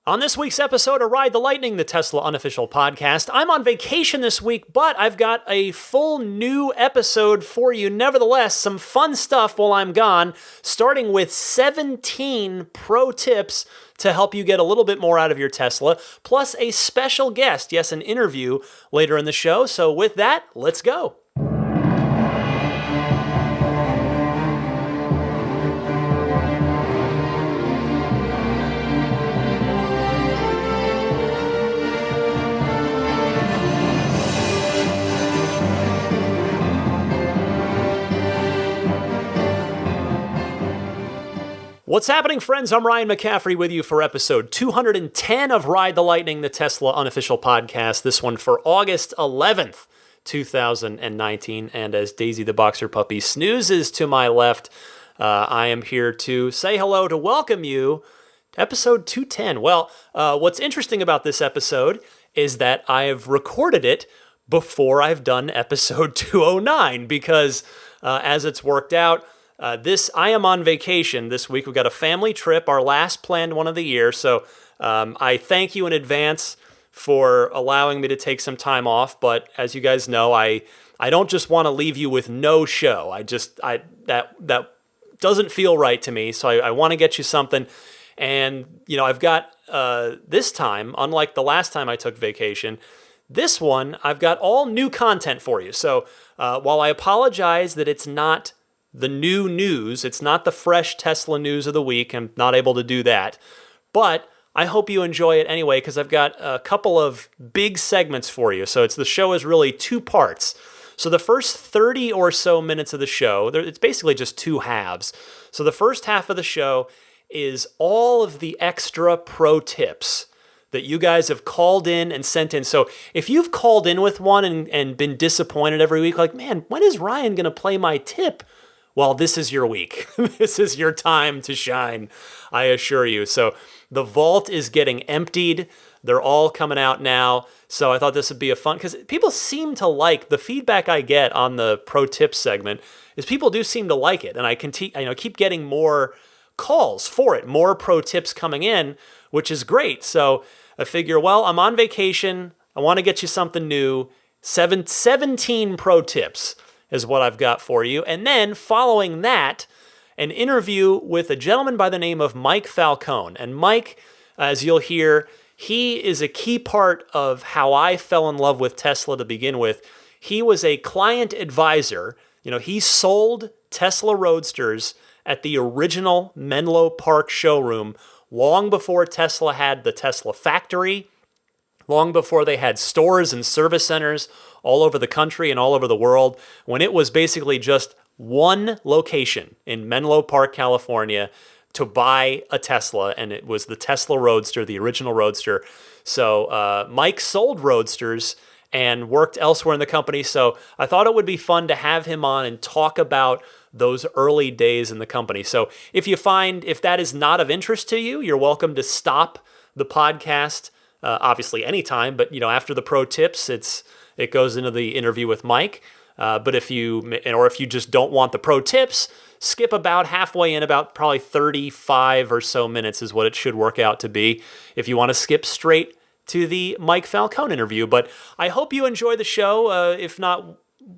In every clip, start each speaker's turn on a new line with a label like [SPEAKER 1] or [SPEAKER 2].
[SPEAKER 1] On this week's episode of Ride the Lightning, the Tesla unofficial podcast, I'm on vacation this week, but I've got a full new episode for you. Nevertheless, some fun stuff while I'm gone, starting with 17 pro tips to help you get a little bit more out of your Tesla, plus a special guest, yes, an interview later in the show. So with that, let's go. What's happening, friends? I'm Ryan McCaffrey with you for episode 210 of Ride the Lightning, the Tesla unofficial podcast. This one for August 11th, 2019. And as Daisy the Boxer Puppy snoozes to my left, I am here to say hello, to welcome you to episode 210. Well, what's interesting about this episode is that I've recorded it before I've done episode 209 because as it's worked out, I am on vacation this week. We've got a family trip, our last planned one of the year. So I thank you in advance for allowing me to take some time off. But as you guys know, I don't just want to leave you with no show. That doesn't feel right to me. So I want to get you something. And, I've got this time, unlike the last time I took vacation, this one, I've got all new content for you. So while I apologize that it's not the new news, it's not the fresh Tesla news of the week, I'm not able to do that, but I hope you enjoy it anyway because I've got a couple of big segments for you. So the show is really two parts. So the first 30 or so minutes of the show, it's basically just two halves. So the first half of the show is all of the extra pro tips that you guys have called in and sent in. So if you've called in with one and been disappointed every week, like, man, when is Ryan going to play my tip? Well, this is your week. This is your time to shine, I assure you. So the vault is getting emptied. They're all coming out now. So I thought this would be a fun, because people seem to like the feedback I get on the pro tips segment is people do seem to like it. And I keep getting more calls for it, more pro tips coming in, which is great. So I figure, well, I'm on vacation. I want to get you something new. 17 pro tips is what I've got for you. And then following that, an interview with a gentleman by the name of Mike Falcone. And Mike, as you'll hear, he is a key part of how I fell in love with Tesla to begin with. He was a client advisor. He sold Tesla Roadsters at the original Menlo Park showroom long before Tesla had the Tesla factory, long before they had stores and service centers all over the country and all over the world, when it was basically just one location in Menlo Park, California, to buy a Tesla, and it was the Tesla Roadster, the original Roadster. So Mike sold Roadsters and worked elsewhere in the company, so I thought it would be fun to have him on and talk about those early days in the company. So if that is not of interest to you, you're welcome to stop the podcast, obviously anytime, but after the pro tips, it goes into the interview with Mike. But if you just don't want the pro tips, skip about halfway in, about probably 35 or so minutes is what it should work out to be if you want to skip straight to the Mike Falcone interview. But I hope you enjoy the show, if not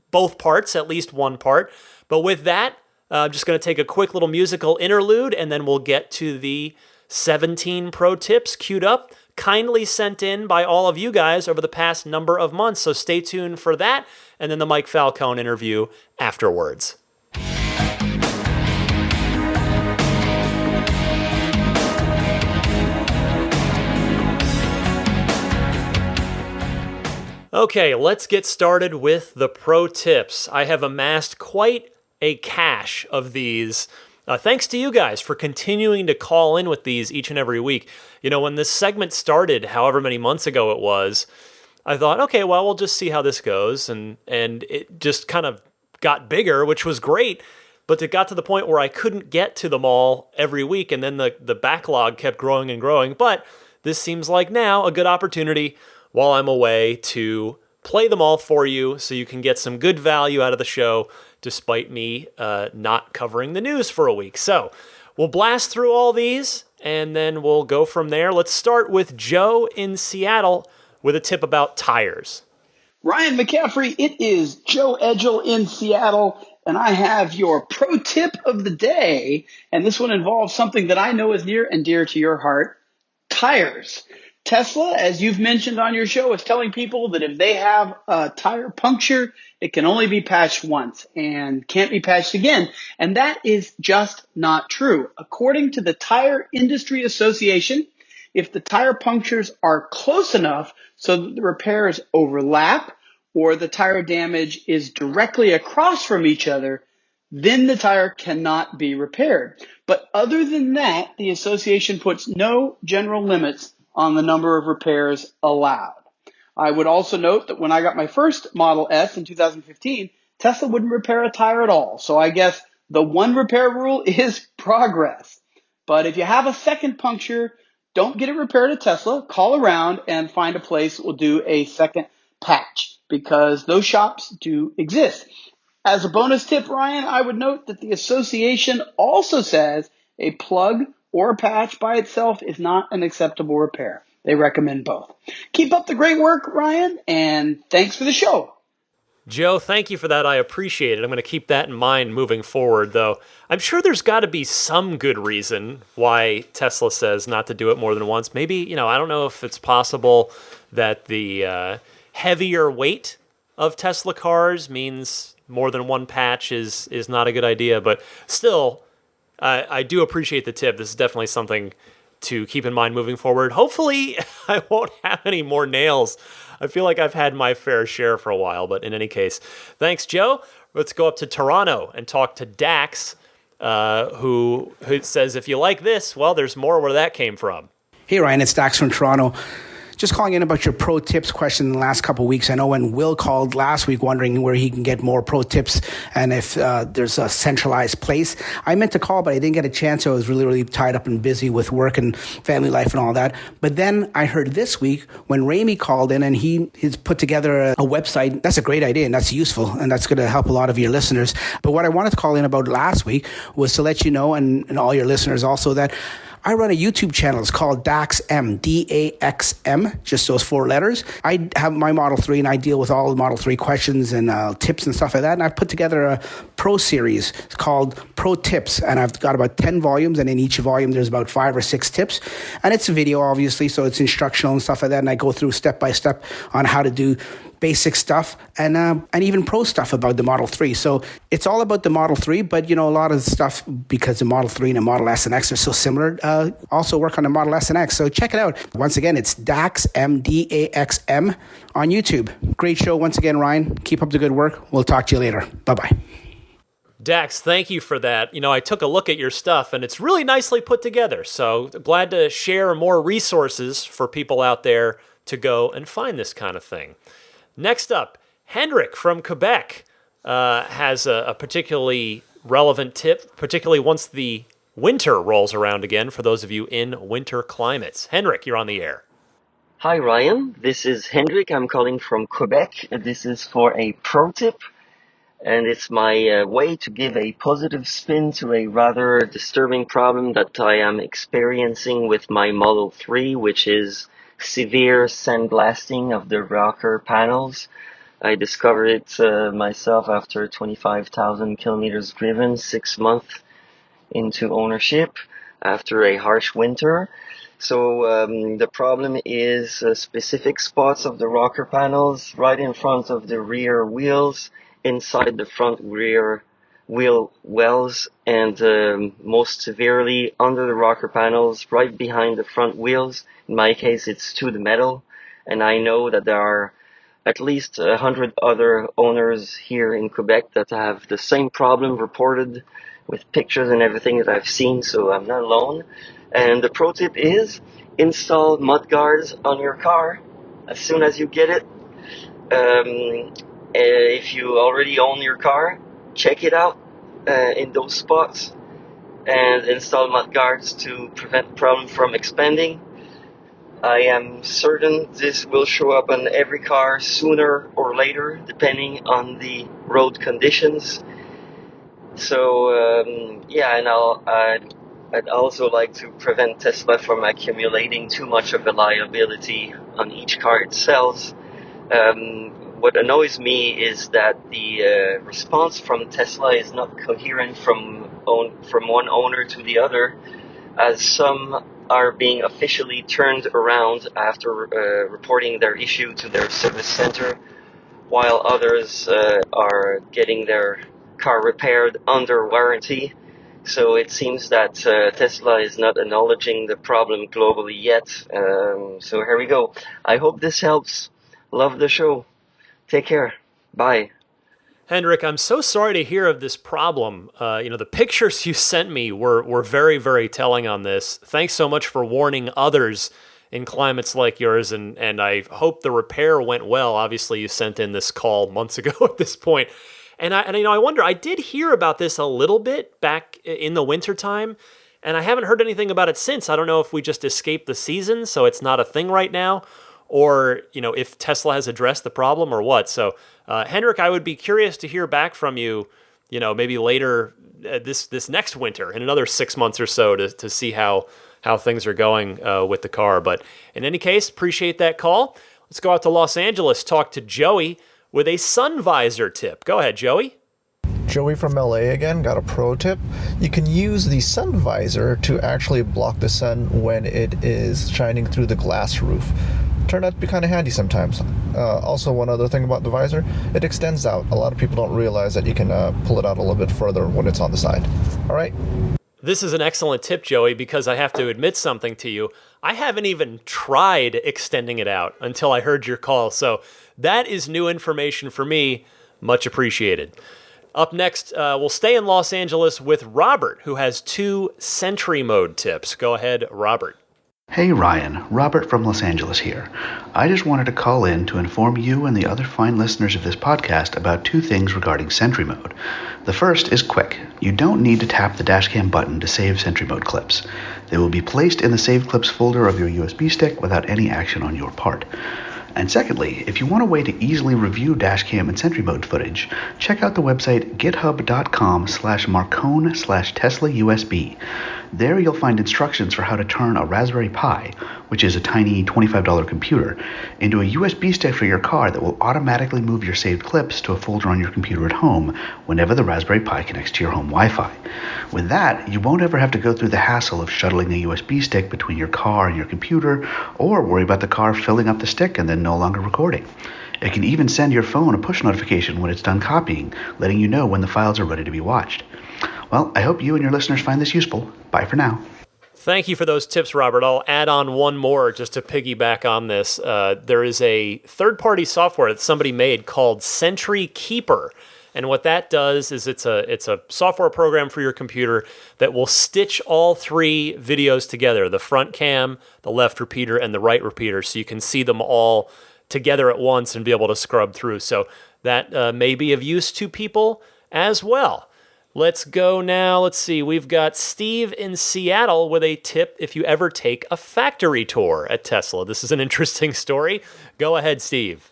[SPEAKER 1] both parts, at least one part. But with that, I'm just going to take a quick little musical interlude, and then we'll get to the 17 pro tips queued up, kindly sent in by all of you guys over the past number of months. So stay tuned for that, and then the Mike Falcone interview afterwards. Okay, let's get started with the pro tips. I have amassed quite a cache of these. Thanks to you guys for continuing to call in with these each and every week. When this segment started, however many months ago it was, I thought, okay, well, we'll just see how this goes. And it just kind of got bigger, which was great. But it got to the point where I couldn't get to them all every week. And then the backlog kept growing and growing. But this seems like now a good opportunity while I'm away to play them all for you so you can get some good value out of the show despite me not covering the news for a week. So we'll blast through all these, and then we'll go from there. Let's start with Joe in Seattle with a tip about tires.
[SPEAKER 2] Ryan McCaffrey, it is Joe Edgel in Seattle, and I have your pro tip of the day, and this one involves something that I know is near and dear to your heart, tires. Tesla, as you've mentioned on your show, is telling people that if they have a tire puncture, it can only be patched once and can't be patched again. And that is just not true. According to the Tire Industry Association, if the tire punctures are close enough so that the repairs overlap or the tire damage is directly across from each other, then the tire cannot be repaired. But other than that, the association puts no general limits on the number of repairs allowed. I would also note that when I got my first Model S in 2015, Tesla wouldn't repair a tire at all. So I guess the one repair rule is progress. But if you have a second puncture, don't get it repaired at Tesla. Call around and find a place that will do a second patch because those shops do exist. As a bonus tip, Ryan, I would note that the association also says a plug or a patch by itself is not an acceptable repair. They recommend both. Keep up the great work, Ryan, and thanks for the show.
[SPEAKER 1] Joe, thank you for that. I appreciate it. I'm going to keep that in mind moving forward, though. I'm sure there's got to be some good reason why Tesla says not to do it more than once. Maybe, I don't know if it's possible that the heavier weight of Tesla cars means more than one patch is not a good idea. But still, I do appreciate the tip. This is definitely something to keep in mind moving forward. Hopefully, I won't have any more nails. I feel like I've had my fair share for a while, but in any case, thanks, Joe. Let's go up to Toronto and talk to Dax, who says, if you like this, well, there's more where that came from.
[SPEAKER 3] Hey, Ryan, it's Dax from Toronto. Just calling in about your pro tips question in the last couple of weeks. I know when Will called last week wondering where he can get more pro tips and if there's a centralized place. I meant to call, but I didn't get a chance. I was really, really tied up and busy with work and family life and all that. But then I heard this week when Ramey called in and he's put together a website. That's a great idea and that's useful and that's going to help a lot of your listeners. But what I wanted to call in about last week was to let you know and all your listeners also that I run a YouTube channel. It's called DAXM, D-A-X-M, just those 4 letters. I have my Model 3 and I deal with all the Model 3 questions and tips and stuff like that. And I've put together a pro series. It's called Pro Tips. And I've got about 10 volumes. And in each volume, there's about 5 or 6 tips. And it's a video, obviously, so it's instructional and stuff like that. And I go through step by step on how to do basic stuff and even pro stuff about the Model 3. So it's all about the Model 3, but a lot of the stuff, because the Model 3 and the Model S and X are so similar, also work on the Model S and X. So check it out. Once again, it's DAXM, D-A-X-M on YouTube. Great show once again, Ryan. Keep up the good work. We'll talk to you later. Bye-bye.
[SPEAKER 1] Dax, thank you for that. I took a look at your stuff and it's really nicely put together. So glad to share more resources for people out there to go and find this kind of thing. Next up, Henrik from Quebec has a particularly relevant tip, particularly once the winter rolls around again for those of you in winter climates. Henrik, you're on the air.
[SPEAKER 4] Hi, Ryan. This is Henrik. I'm calling from Quebec. This is for a pro tip, and it's my way to give a positive spin to a rather disturbing problem that I am experiencing with my Model 3, which is severe sandblasting of the rocker panels. I discovered it myself after 25,000 kilometers driven, 6 months into ownership after a harsh winter. So the problem is specific spots of the rocker panels right in front of the rear wheels, inside the front rear wheel wells, and most severely under the rocker panels right behind the front wheels. In my case, it's to the metal, and I know that there are at least 100 other owners here in Quebec that have the same problem reported with pictures and everything that I've seen, so I'm not alone. And the pro tip is install mud guards on your car as soon as you get it. If you already own your car, check it out in those spots and install mud guards to prevent the problem from expanding. I am certain this will show up on every car sooner or later, depending on the road conditions. So, and I'd also like to prevent Tesla from accumulating too much of a liability on each car it sells. What annoys me is that the response from Tesla is not coherent from one owner to the other, as some are being officially turned around after reporting their issue to their service center, while others are getting their car repaired under warranty. So it seems that Tesla is not acknowledging the problem globally yet. So here we go. I hope this helps. Love the show. Take care. Bye.
[SPEAKER 1] Henrik, I'm so sorry to hear of this problem. The pictures you sent me were very, very telling on this. Thanks so much for warning others in climates like yours, and I hope the repair went well. Obviously, you sent in this call months ago at this point. And I wonder, I did hear about this a little bit back in the wintertime, and I haven't heard anything about it since. I don't know if we just escaped the season, so it's not a thing right now, or if Tesla has addressed the problem or what. So, Henrik, I would be curious to hear back from you, maybe later this next winter, in another 6 months or so, to see how things are going with the car. But in any case, appreciate that call. Let's go out to Los Angeles, talk to Joey with a sun visor tip. Go ahead, Joey.
[SPEAKER 5] Joey from LA again, got a pro tip. You can use the sun visor to actually block the sun when it is shining through the glass roof. Turned out to be kind of handy sometimes. Also, one other thing about the visor, it extends out. A lot of people don't realize that you can pull it out a little bit further when it's on the side. All right?
[SPEAKER 1] This is an excellent tip, Joey, because I have to admit something to you. I haven't even tried extending it out until I heard your call. So that is new information for me. Much appreciated. Up next, we'll stay in Los Angeles with Robert, who has 2 Sentry Mode tips. Go ahead, Robert.
[SPEAKER 6] Hey Ryan, Robert from Los Angeles here. I just wanted to call in to inform you and the other fine listeners of this podcast about 2 things regarding Sentry Mode. The first is quick. You don't need to tap the dashcam button to save Sentry Mode clips. They will be placed in the Save Clips folder of your USB stick without any action on your part. And secondly, if you want a way to easily review dashcam and Sentry Mode footage, check out the website github.com/marcone/TeslaUSB. There you'll find instructions for how to turn a Raspberry Pi, which is a tiny $25 computer, into a USB stick for your car that will automatically move your saved clips to a folder on your computer at home whenever the Raspberry Pi connects to your home Wi-Fi. With that, you won't ever have to go through the hassle of shuttling a USB stick between your car and your computer, or worry about the car filling up the stick and then no longer recording. It can even send your phone a push notification when it's done copying, letting you know when the files are ready to be watched. Well, I hope you and your listeners find this useful. Bye for now.
[SPEAKER 1] Thank you for those tips, Robert. I'll add on one more just to piggyback on this. There is a third-party software that somebody made called Sentry Keeper. And what that does is it's a software program for your computer that will stitch all 3 videos together, the front cam, the left repeater, and the right repeater, so you can see them all together at once and be able to scrub through. So that may be of use to people as well. Let's go now. Let's see. We've got Steve in Seattle with a tip if you ever take a factory tour at Tesla. This is an interesting story. Go ahead, Steve.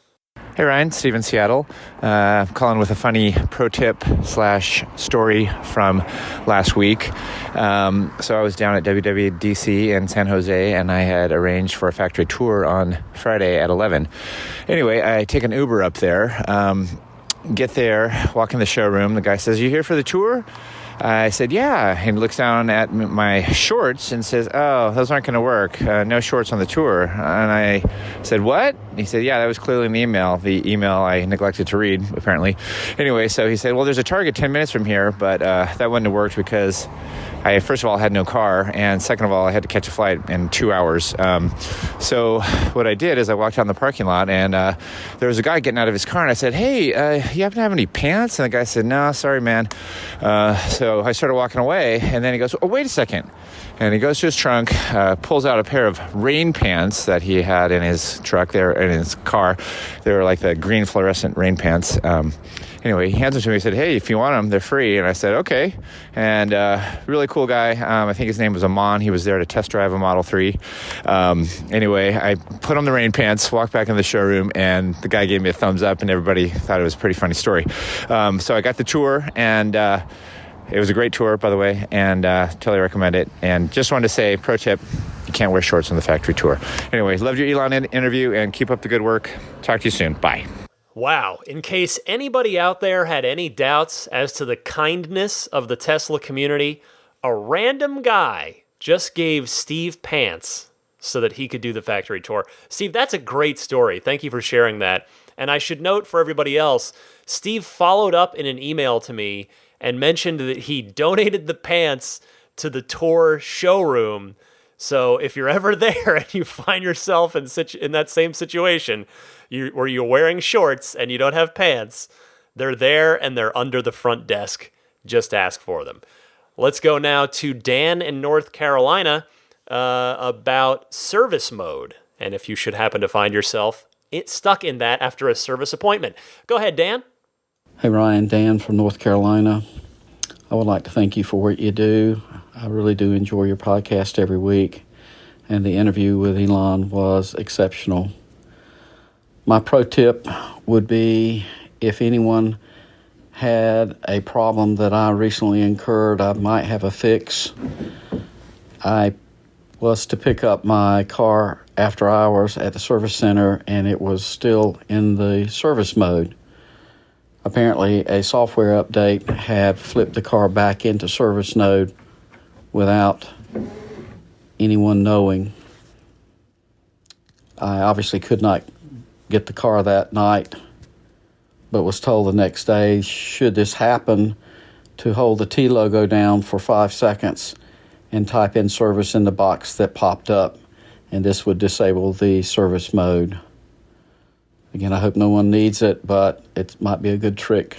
[SPEAKER 7] Hey Ryan, Steve in Seattle. I'm calling with a funny pro tip / story from last week. So I was down at WWDC in San Jose, and I had arranged for a factory tour on Friday at 11. Anyway, I take an Uber up there. Get there, walk in the showroom. The guy says, "You here for the tour?" I said, "Yeah." And he looks down at my shorts and says, "Oh, those aren't going to work. No shorts on the tour." And I said, "What?" And he said, "Yeah, that was clearly in the email I neglected to read, apparently." Anyway, so he said, "Well, there's a Target 10 minutes from here, but that wouldn't have worked because I, first of all, had no car, and second of all, I had to catch a flight in 2 hours." So what I did is I walked out in the parking lot, and there was a guy getting out of his car, and I said, "Hey, you happen to have any pants?" And the guy said, "No, sorry, man." So I started walking away, and then he goes, "Oh, wait a second." And he goes to his trunk, pulls out a pair of rain pants that he had in his truck there, in his car. They were like the green fluorescent rain pants. Anyway, he hands them to me. He said, "Hey, if you want them, they're free." And I said, "Okay." And really cool guy. I think his name was Amon. He was there to test drive a Model 3. Anyway, I put on the rain pants, walked back in the showroom, and the guy gave me a thumbs up, and everybody thought it was a pretty funny story. So I got the tour, and It was a great tour, by the way, and totally recommend it. And just wanted to say, pro tip, you can't wear shorts on the factory tour. Anyway, loved your Elon interview, and keep up the good work. Talk to you soon. Bye.
[SPEAKER 1] Wow. In case anybody out there had any doubts as to the kindness of the Tesla community, a random guy just gave Steve pants so that he could do the factory tour. Steve, that's a great story. Thank you for sharing that. And I should note for everybody else, Steve followed up in an email to me and mentioned that he donated the pants to the tour showroom. So if you're ever there and you find yourself in that same situation, where you're wearing shorts and you don't have pants, they're there and they're under the front desk. Just ask for them. Let's go now to Dan in North Carolina about service mode. And if you should happen to find yourself stuck in that after a service appointment. Go ahead, Dan.
[SPEAKER 8] Hey, Ryan, Dan from North Carolina. I would like to thank you for what you do. I really do enjoy your podcast every week, and the interview with Elon was exceptional. My pro tip would be, if anyone had a problem that I recently incurred, I might have a fix. I was to pick up my car after hours at the service center, and it was still in the service mode. Apparently, a software update had flipped the car back into service mode without anyone knowing. I obviously could not get the car that night, but was told the next day, should this happen, to hold the T logo down for 5 seconds and type in service in the box that popped up, and this would disable the service mode. Again, I hope no one needs it, but it might be a good trick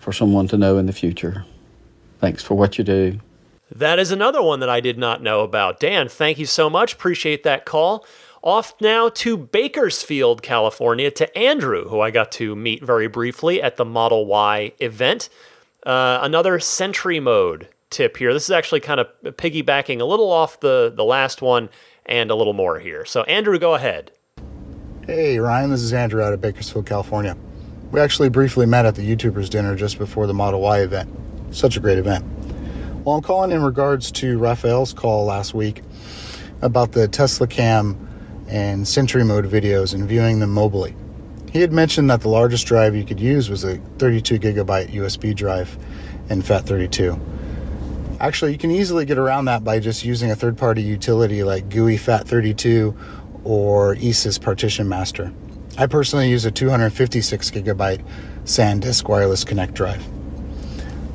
[SPEAKER 8] for someone to know in the future. Thanks for what you do.
[SPEAKER 1] That is another one that I did not know about. Dan, thank you so much. Appreciate that call. Off now to Bakersfield, California, to Andrew, who I got to meet very briefly at the Model Y event. Another Sentry mode tip here. This is actually kind of piggybacking a little off the last one and a little more here. So Andrew, go ahead.
[SPEAKER 9] Hey Ryan, this is Andrew out of Bakersfield, California. We actually briefly met at the YouTubers dinner just before the Model Y event. Such a great event. Well, I'm calling in regards to Raphael's call last week about the Tesla Cam and Sentry mode videos and viewing them mobily. He had mentioned that the largest drive you could use was a 32 gigabyte USB drive in FAT32. Actually, you can easily get around that by just using a third-party utility like GUI FAT32 or ESYS Partition Master. I personally use a 256 gigabyte SanDisk Wireless Connect drive.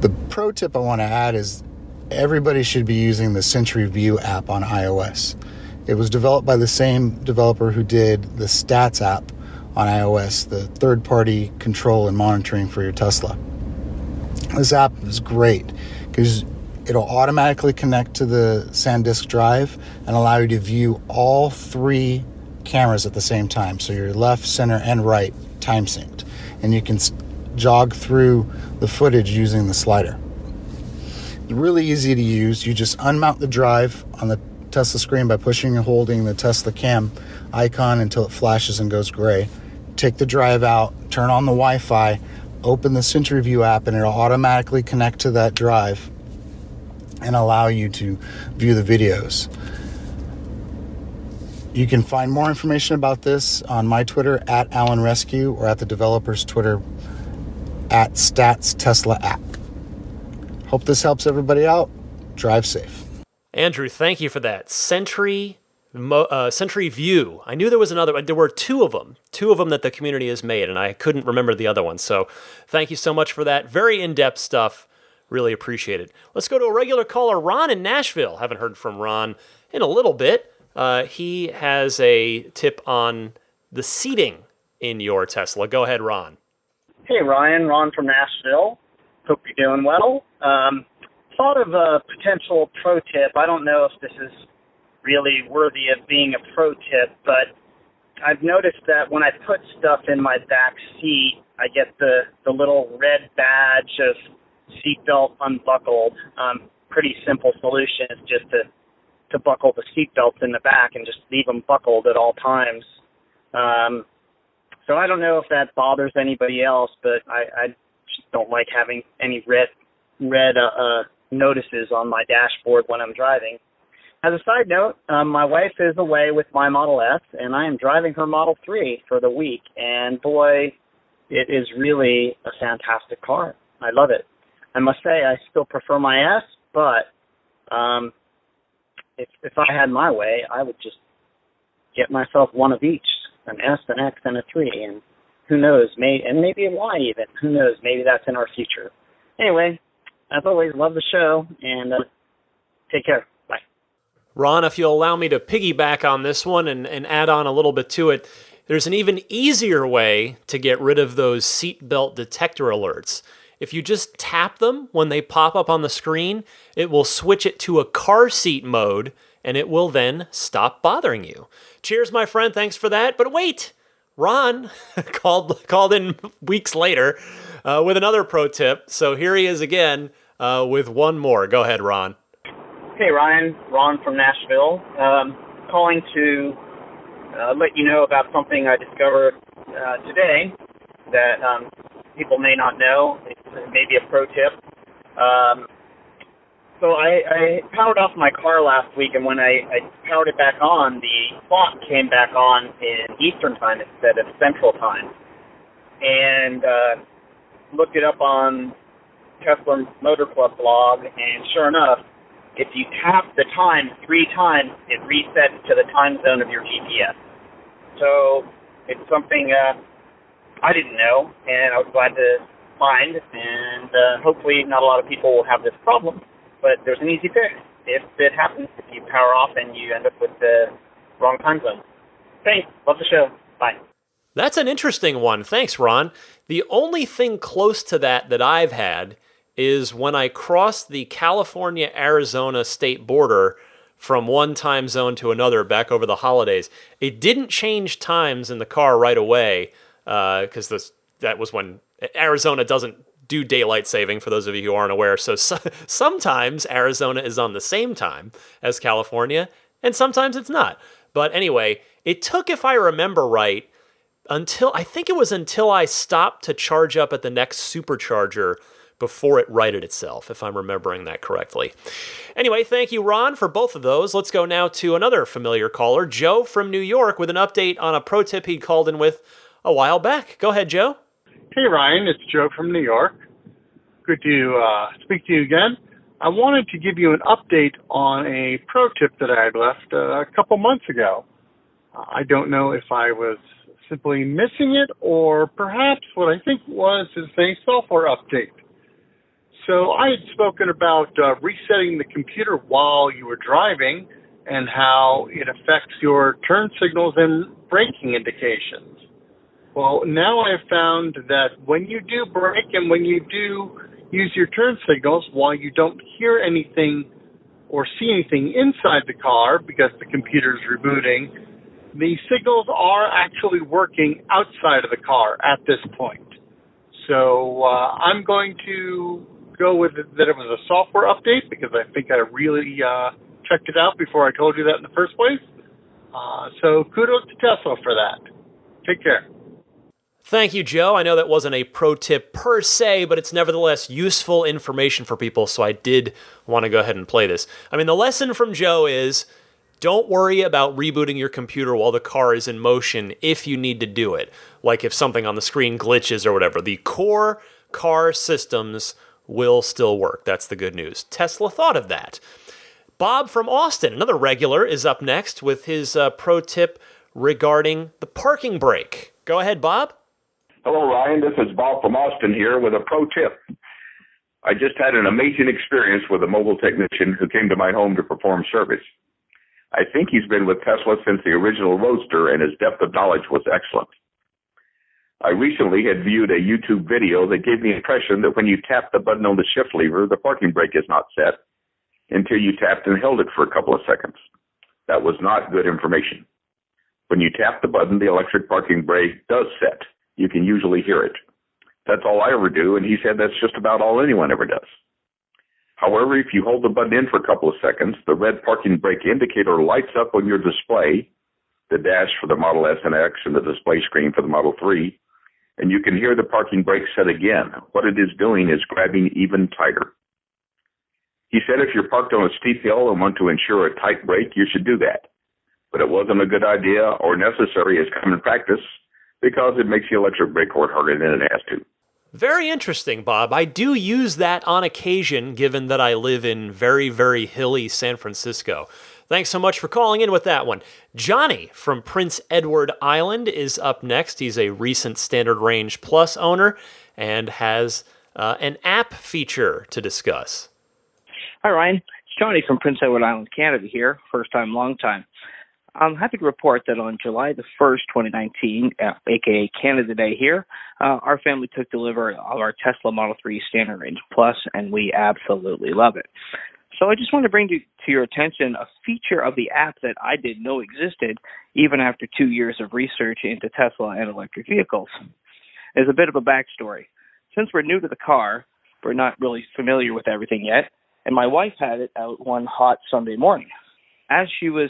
[SPEAKER 9] The pro tip I want to add is everybody should be using the Sentry View app on iOS. It was developed by the same developer who did the Stats app on iOS, the third-party control and monitoring for your Tesla. This app is great because it'll automatically connect to the SanDisk drive and allow you to view all 3 cameras at the same time. So your left, center, and right time synced. And you can jog through the footage using the slider. It's really easy to use. You just unmount the drive on the Tesla screen by pushing and holding the Tesla Cam icon until it flashes and goes gray. Take the drive out, turn on the Wi-Fi, open the Sentry View app, and it'll automatically connect to that drive and allow you to view the videos. You can find more information about this on my Twitter at AlanRescue or at the developer's Twitter at StatsTeslaApp. Hope this helps everybody out. Drive safe.
[SPEAKER 1] Andrew, thank you for that. Sentry View. I knew there was another. There were two of them that the community has made, and I couldn't remember the other one. So thank you so much for that. Very in-depth stuff. Really appreciate it. Let's go to a regular caller, Ron in Nashville. Haven't heard from Ron in a little bit. He has a tip on the seating in your Tesla. Go ahead, Ron.
[SPEAKER 10] Hey, Ryan. Ron from Nashville. Hope you're doing well. Thought of a potential pro tip. I don't know if this is really worthy of being a pro tip, but I've noticed that when I put stuff in my back seat, I get the little red badge of seatbelt unbuckled. Pretty simple solution is just to buckle the seatbelts in the back and just leave them buckled at all times. So I don't know if that bothers anybody else, but I just don't like having any red red notices on my dashboard when I'm driving. As a side note, my wife is away with my Model S, and I am driving her Model 3 for the week, and boy, it is really a fantastic car. I love it. I must say I still prefer my S, but if I had my way, I would just get myself one of each, an S, an X, and a 3, and who knows, maybe a Y even. Who knows, maybe that's in our future. Anyway, as always, love the show, and take care. Bye.
[SPEAKER 1] Ron, if you'll allow me to piggyback on this one and add on a little bit to it, there's an even easier way to get rid of those seatbelt detector alerts. If you just tap them when they pop up on the screen, it will switch it to a car seat mode, and it will then stop bothering you. Cheers, my friend. Thanks for that. But wait, Ron called in weeks later with another pro tip. So here he is again with one more. Go ahead, Ron.
[SPEAKER 10] Hey, Ryan. Ron from Nashville. Calling to let you know about something I discovered today that people may not know. It's maybe a pro tip. So I powered off my car last week, and when I powered it back on, the clock came back on in Eastern Time instead of Central Time. And looked it up on Tesla Motor Club blog, and sure enough, if you tap the time 3 times, it resets to the time zone of your GPS. So it's something I didn't know, and I was glad to find, and hopefully not a lot of people will have this problem, but there's an easy fix if it happens, if you power off and you end up with the wrong time zone. Thanks. Love the show. Bye.
[SPEAKER 1] That's an interesting one. Thanks, Ron. The only thing close to that I've had is when I crossed the California-Arizona state border from one time zone to another back over the holidays. It didn't change times in the car right away because that was when Arizona doesn't do daylight saving, for those of you who aren't aware. So sometimes Arizona is on the same time as California, and sometimes it's not. But anyway, it took, if I remember right, until I stopped to charge up at the next supercharger before it righted itself, if I'm remembering that correctly. Anyway, thank you, Ron, for both of those. Let's go now to another familiar caller, Joe from New York, with an update on a pro tip he called in with a while back. Go ahead, Joe.
[SPEAKER 11] Hey, Ryan. It's Joe from New York. Good to speak to you again. I wanted to give you an update on a pro tip that I had left a couple months ago. I don't know if I was simply missing it or perhaps what I think is a software update. So I had spoken about resetting the computer while you were driving and how it affects your turn signals and braking indications. Well, now I have found that when you do brake and when you do use your turn signals, while you don't hear anything or see anything inside the car because the computer is rebooting, the signals are actually working outside of the car at this point. So I'm going to go with it that it was a software update because I think I really checked it out before I told you that in the first place. So kudos to Tesla for that. Take care.
[SPEAKER 1] Thank you, Joe. I know that wasn't a pro tip per se, but it's nevertheless useful information for people, so I did want to go ahead and play this. I mean, the lesson from Joe is don't worry about rebooting your computer while the car is in motion if you need to do it, like if something on the screen glitches or whatever. The core car systems will still work. That's the good news. Tesla thought of that. Bob from Austin, another regular, is up next with his pro tip regarding the parking brake. Go ahead, Bob.
[SPEAKER 12] Hello, Ryan. This is Bob from Austin here with a pro tip. I just had an amazing experience with a mobile technician who came to my home to perform service. I think he's been with Tesla since the original Roadster, and his depth of knowledge was excellent. I recently had viewed a YouTube video that gave me the impression that when you tap the button on the shift lever, the parking brake is not set until you tapped and held it for a couple of seconds. That was not good information. When you tap the button, the electric parking brake does set. You can usually hear it. That's all I ever do, and he said that's just about all anyone ever does. However, if you hold the button in for a couple of seconds, the red parking brake indicator lights up on your display, the dash for the Model S and X and the display screen for the Model 3, and you can hear the parking brake set again. What it is doing is grabbing even tighter. He said if you're parked on a steep hill and want to ensure a tight brake, you should do that. But it wasn't a good idea or necessary as common practice because it makes the electric brake work harder than it has to.
[SPEAKER 1] Very interesting, Bob. I do use that on occasion, given that I live in very, very hilly San Francisco. Thanks so much for calling in with that one. Johnny from Prince Edward Island is up next. He's a recent Standard Range Plus owner and has an app feature to discuss.
[SPEAKER 13] Hi, Ryan. It's Johnny from Prince Edward Island, Canada here. First time, long time. I'm happy to report that on July the 1st, 2019, aka Canada Day here, our family took delivery of our Tesla Model 3 Standard Range Plus, and we absolutely love it. So I just want to bring to your attention a feature of the app that I didn't know existed, even after 2 years of research into Tesla and electric vehicles. There's a bit of a backstory. Since we're new to the car, we're not really familiar with everything yet, and my wife had it out one hot Sunday morning. As she was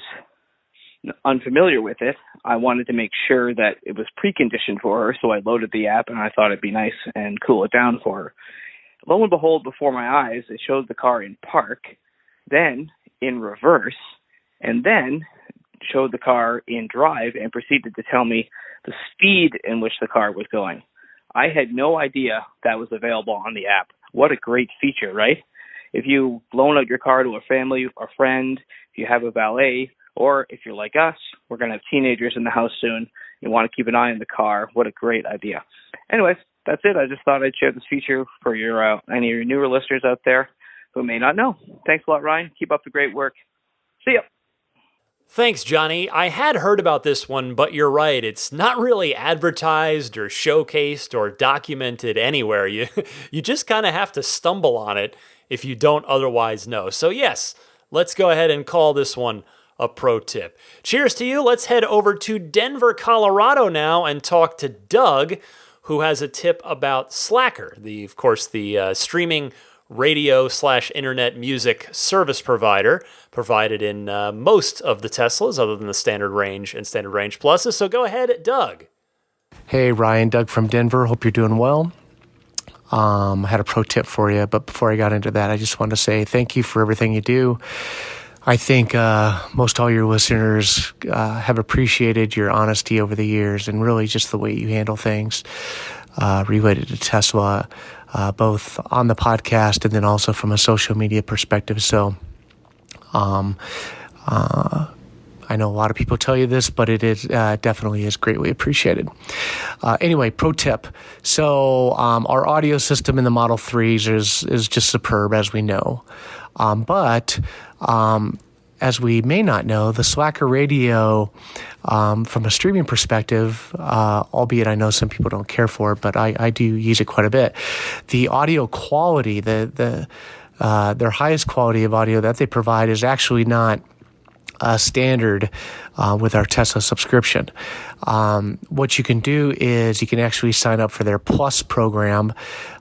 [SPEAKER 13] unfamiliar with it, I wanted to make sure that it was preconditioned for her, so I loaded the app and I thought it'd be nice and cool it down for her. Lo and behold, before my eyes, it showed the car in park, then in reverse, and then showed the car in drive and proceeded to tell me the speed in which the car was going. I had no idea that was available on the app. What a great feature, right? If you loan out your car to a family or friend, if you have a valet, or if you're like us, we're going to have teenagers in the house soon. You want to keep an eye on the car. What a great idea. Anyways, that's it. I just thought I'd share this feature for your any of your newer listeners out there who may not know. Thanks a lot, Ryan. Keep up the great work. See ya.
[SPEAKER 1] Thanks, Johnny. I had heard about this one, but you're right. It's not really advertised or showcased or documented anywhere. You just kind of have to stumble on it if you don't otherwise know. So yes, let's go ahead and call this one a pro tip. Cheers to you. Let's head over to Denver, Colorado now and talk to Doug, who has a tip about Slacker, the streaming radio/internet music service provider provided in most of the Teslas, other than the Standard Range and Standard Range Pluses. So go ahead, Doug.
[SPEAKER 14] Hey, Ryan, Doug from Denver. Hope you're doing well. I had a pro tip for you, but before I got into that, I just wanted to say thank you for everything you do. I think most all your listeners have appreciated your honesty over the years and really just the way you handle things related to Tesla, both on the podcast and then also from a social media perspective. So I know a lot of people tell you this, but it is definitely is greatly appreciated. Anyway, pro tip. So our audio system in the Model 3s is just superb, as we know. But as we may not know, the Slacker radio, from a streaming perspective, albeit I know some people don't care for it, but I do use it quite a bit. The audio quality, their highest quality of audio that they provide is actually not standard with our Tesla subscription. What you can do is you can actually sign up for their Plus program.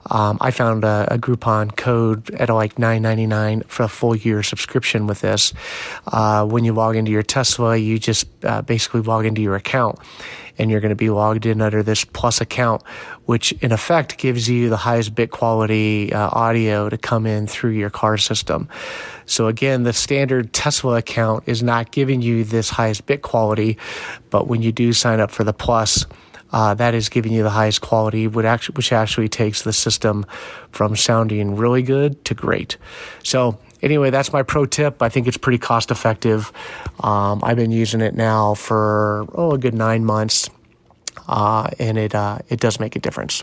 [SPEAKER 14] I found a Groupon code at like $9.99 for a full year subscription with this. When you log into your Tesla, you just basically log into your account, and you're going to be logged in under this Plus account, which in effect gives you the highest bit quality audio to come in through your car system. So again, the standard Tesla account is not giving you this highest bit quality, but when you do sign up for the Plus, that is giving you the highest quality, which actually takes the system from sounding really good to great. So anyway, that's my pro tip. I think it's pretty cost effective. I've been using it now for a good 9 months, and it does make a difference.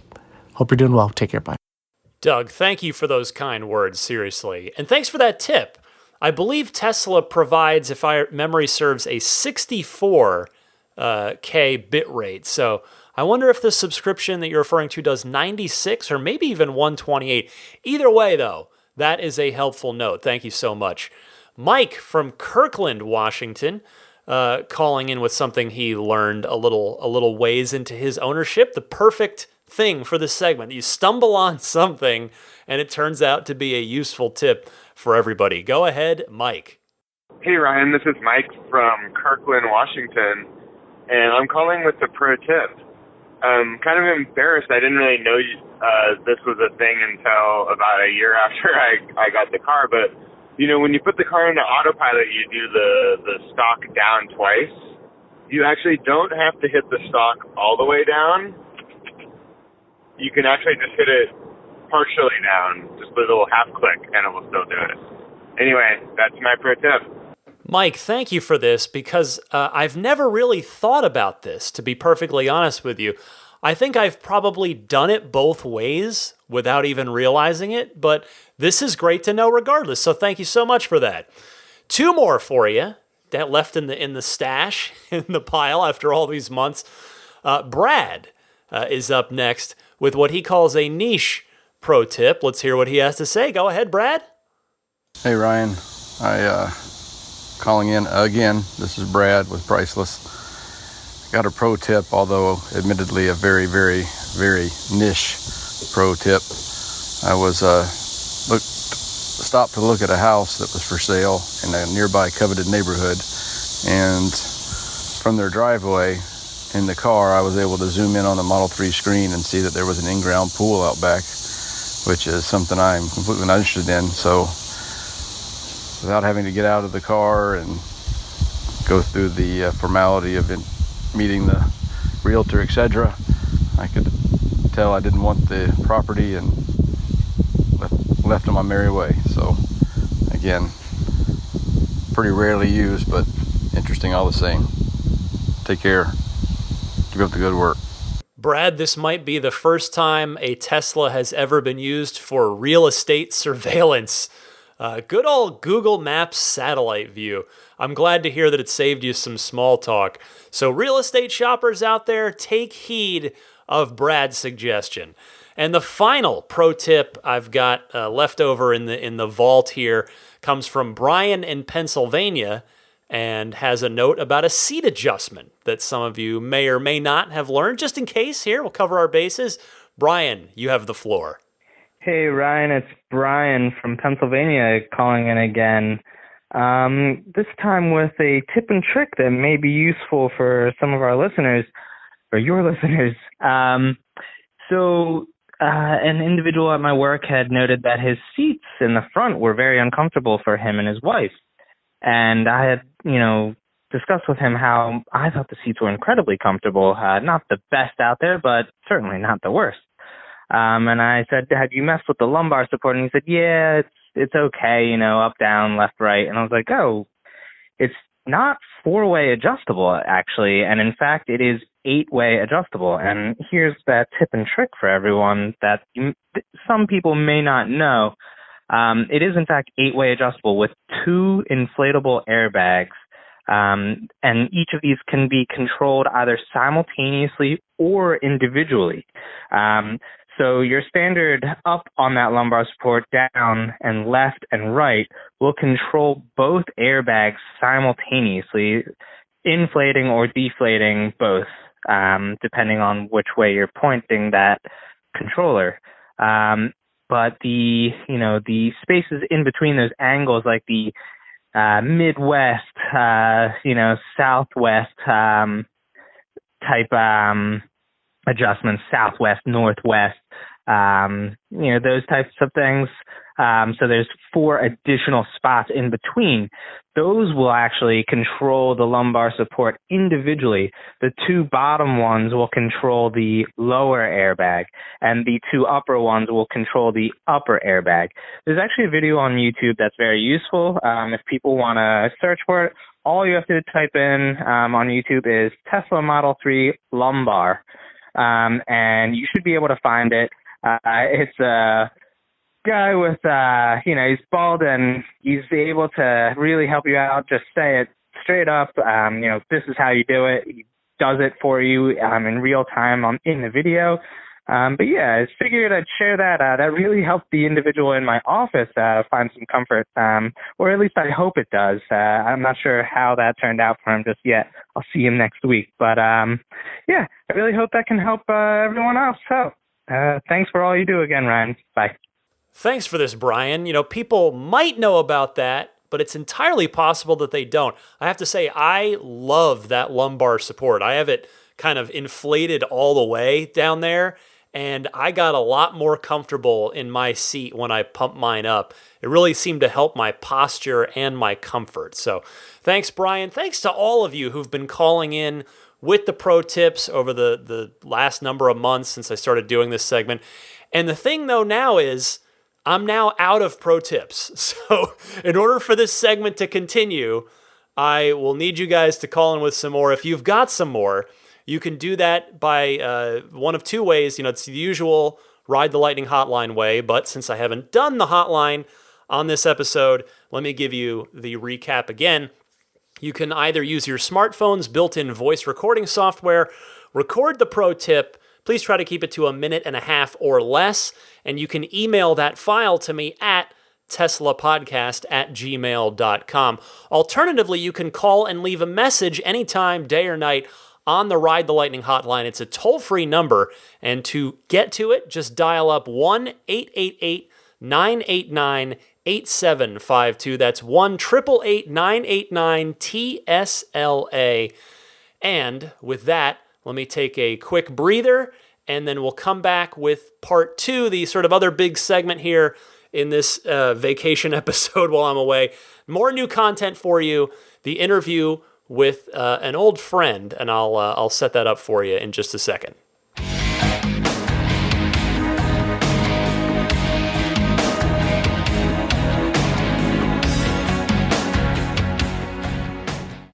[SPEAKER 14] Hope you're doing well. Take care. Bye.
[SPEAKER 1] Doug, thank you for those kind words, seriously. And thanks for that tip. I believe Tesla provides, if my memory serves, a 64K bit rate. So I wonder if the subscription that you're referring to does 96 or maybe even 128. Either way, though, that is a helpful note. Thank you so much. Mike from Kirkland, Washington, calling in with something he learned a little ways into his ownership. The perfect thing for this segment. You stumble on something, and it turns out to be a useful tip for everybody. Go ahead, Mike.
[SPEAKER 15] Hey, Ryan. This is Mike from Kirkland, Washington, and I'm calling with the pro tip. I'm kind of embarrassed. I didn't really know this was a thing until about a year after I got the car, but when you put the car into autopilot, you do the stalk down twice. You actually don't have to hit the stalk all the way down. You can actually just hit it partially down, just a little half click, and it will still do it. Anyway, that's my pro tip.
[SPEAKER 1] Mike, thank you for this, because I've never really thought about this, to be perfectly honest with you. I think I've probably done it both ways without even realizing it, but this is great to know regardless, so thank you so much for that. 2 more for you that left in the stash, in the pile after all these months. Brad is up next with what he calls a niche pro tip. Let's hear what he has to say. Go ahead, Brad.
[SPEAKER 16] Hey, Ryan. Calling in again. This is Brad with Priceless. Got a pro tip, although admittedly a very, very, very niche pro tip. I was stopped to look at a house that was for sale in a nearby coveted neighborhood, and from their driveway in the car, I was able to zoom in on the Model 3 screen and see that there was an in-ground pool out back, which is something I'm completely not interested in. So without having to get out of the car and go through the formality of meeting the realtor, etc., I could tell I didn't want the property and left on my merry way. So again, pretty rarely used, but interesting all the same. Take care. Keep up the good work.
[SPEAKER 1] Brad, this might be the first time a Tesla has ever been used for real estate surveillance. Good old Google Maps satellite view. I'm glad to hear that it saved you some small talk. So real estate shoppers out there, take heed of Brad's suggestion. And the final pro tip I've got left over in the vault here comes from Brian in Pennsylvania, and has a note about a seat adjustment that some of you may or may not have learned. Just in case, here, we'll cover our bases. Brian, you have the floor.
[SPEAKER 17] Hey, Ryan, it's Brian from Pennsylvania calling in again. This time with a tip and trick that may be useful for some of our listeners, or your listeners. An individual at my work had noted that his seats in the front were very uncomfortable for him and his wife. And I had, discussed with him how I thought the seats were incredibly comfortable. Not the best out there, but certainly not the worst. And I said, have you messed with the lumbar support? And he said, yeah, it's okay, up, down, left, right. And I was like, oh, it's not 4-way adjustable, actually. And in fact, it is 8-way adjustable. And here's that tip and trick for everyone that some people may not know. It is, in fact, 8-way adjustable with 2 inflatable airbags. And each of these can be controlled either simultaneously or individually. So your standard up on that lumbar support, down and left and right, will control both airbags simultaneously, inflating or deflating both, depending on which way you're pointing that controller. But the spaces in between those angles, like the Midwest, Southwest type adjustments, Southwest, Northwest, those types of things. So there's 4 additional spots in between. Those will actually control the lumbar support individually. The 2 bottom ones will control the lower airbag, and the 2 upper ones will control the upper airbag. There's actually a video on YouTube that's very useful. If people want to search for it, all you have to type in on YouTube is Tesla Model 3 lumbar, and you should be able to find it. It's a guy with, he's bald, and he's able to really help you out. Just say it straight up. This is how you do it. He does it for you in real time in the video. But yeah, I figured I'd share that. That really helped the individual in my office find some comfort, or at least I hope it does. I'm not sure how that turned out for him just yet. I'll see him next week. But yeah, I really hope that can help everyone else. So thanks for all you do again, Ryan. Bye.
[SPEAKER 1] Thanks for this, Brian. People might know about that, but it's entirely possible that they don't. I have to say, I love that lumbar support. I have it kind of inflated all the way down there, and I got a lot more comfortable in my seat when I pumped mine up. It really seemed to help my posture and my comfort. So thanks, Brian. Thanks to all of you who've been calling in with the pro tips over the last number of months since I started doing this segment. And the thing, though, now is I'm now out of pro tips. So in order for this segment to continue, I will need you guys to call in with some more. If you've got some more, you can do that by one of two ways. It's the usual Ride the Lightning hotline way, but since I haven't done the hotline on this episode, let me give you the recap again. You can either use your smartphone's built-in voice recording software, record the pro tip. Please try to keep it to 1.5 minutes or less, and you can email that file to me at teslapodcast@gmail.com. Alternatively, you can call and leave a message anytime, day or night, on the Ride the Lightning hotline. It's a toll-free number, and to get to it, just dial up 1-888-989-8752. That's 1-888-989-TSLA. And with that, let me take a quick breather, and then we'll come back with part 2, the sort of other big segment here in this vacation episode while I'm away. More new content for you, the interview with an old friend, and I'll set that up for you in just a second.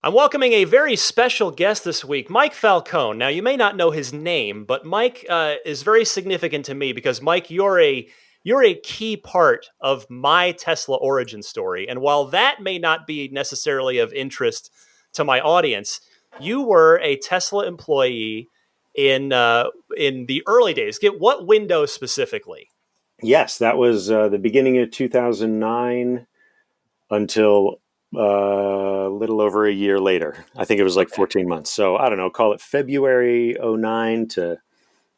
[SPEAKER 1] I'm welcoming a very special guest this week, Mike Falcone. Now, you may not know his name, but Mike is very significant to me because, Mike, you're a key part of my Tesla origin story. And while that may not be necessarily of interest to my audience, you were a Tesla employee in the early days. What window specifically?
[SPEAKER 18] Yes, that was the beginning of 2009 until a little over a year later. I think it was like 14 months. So I don't know, call it February 2009 to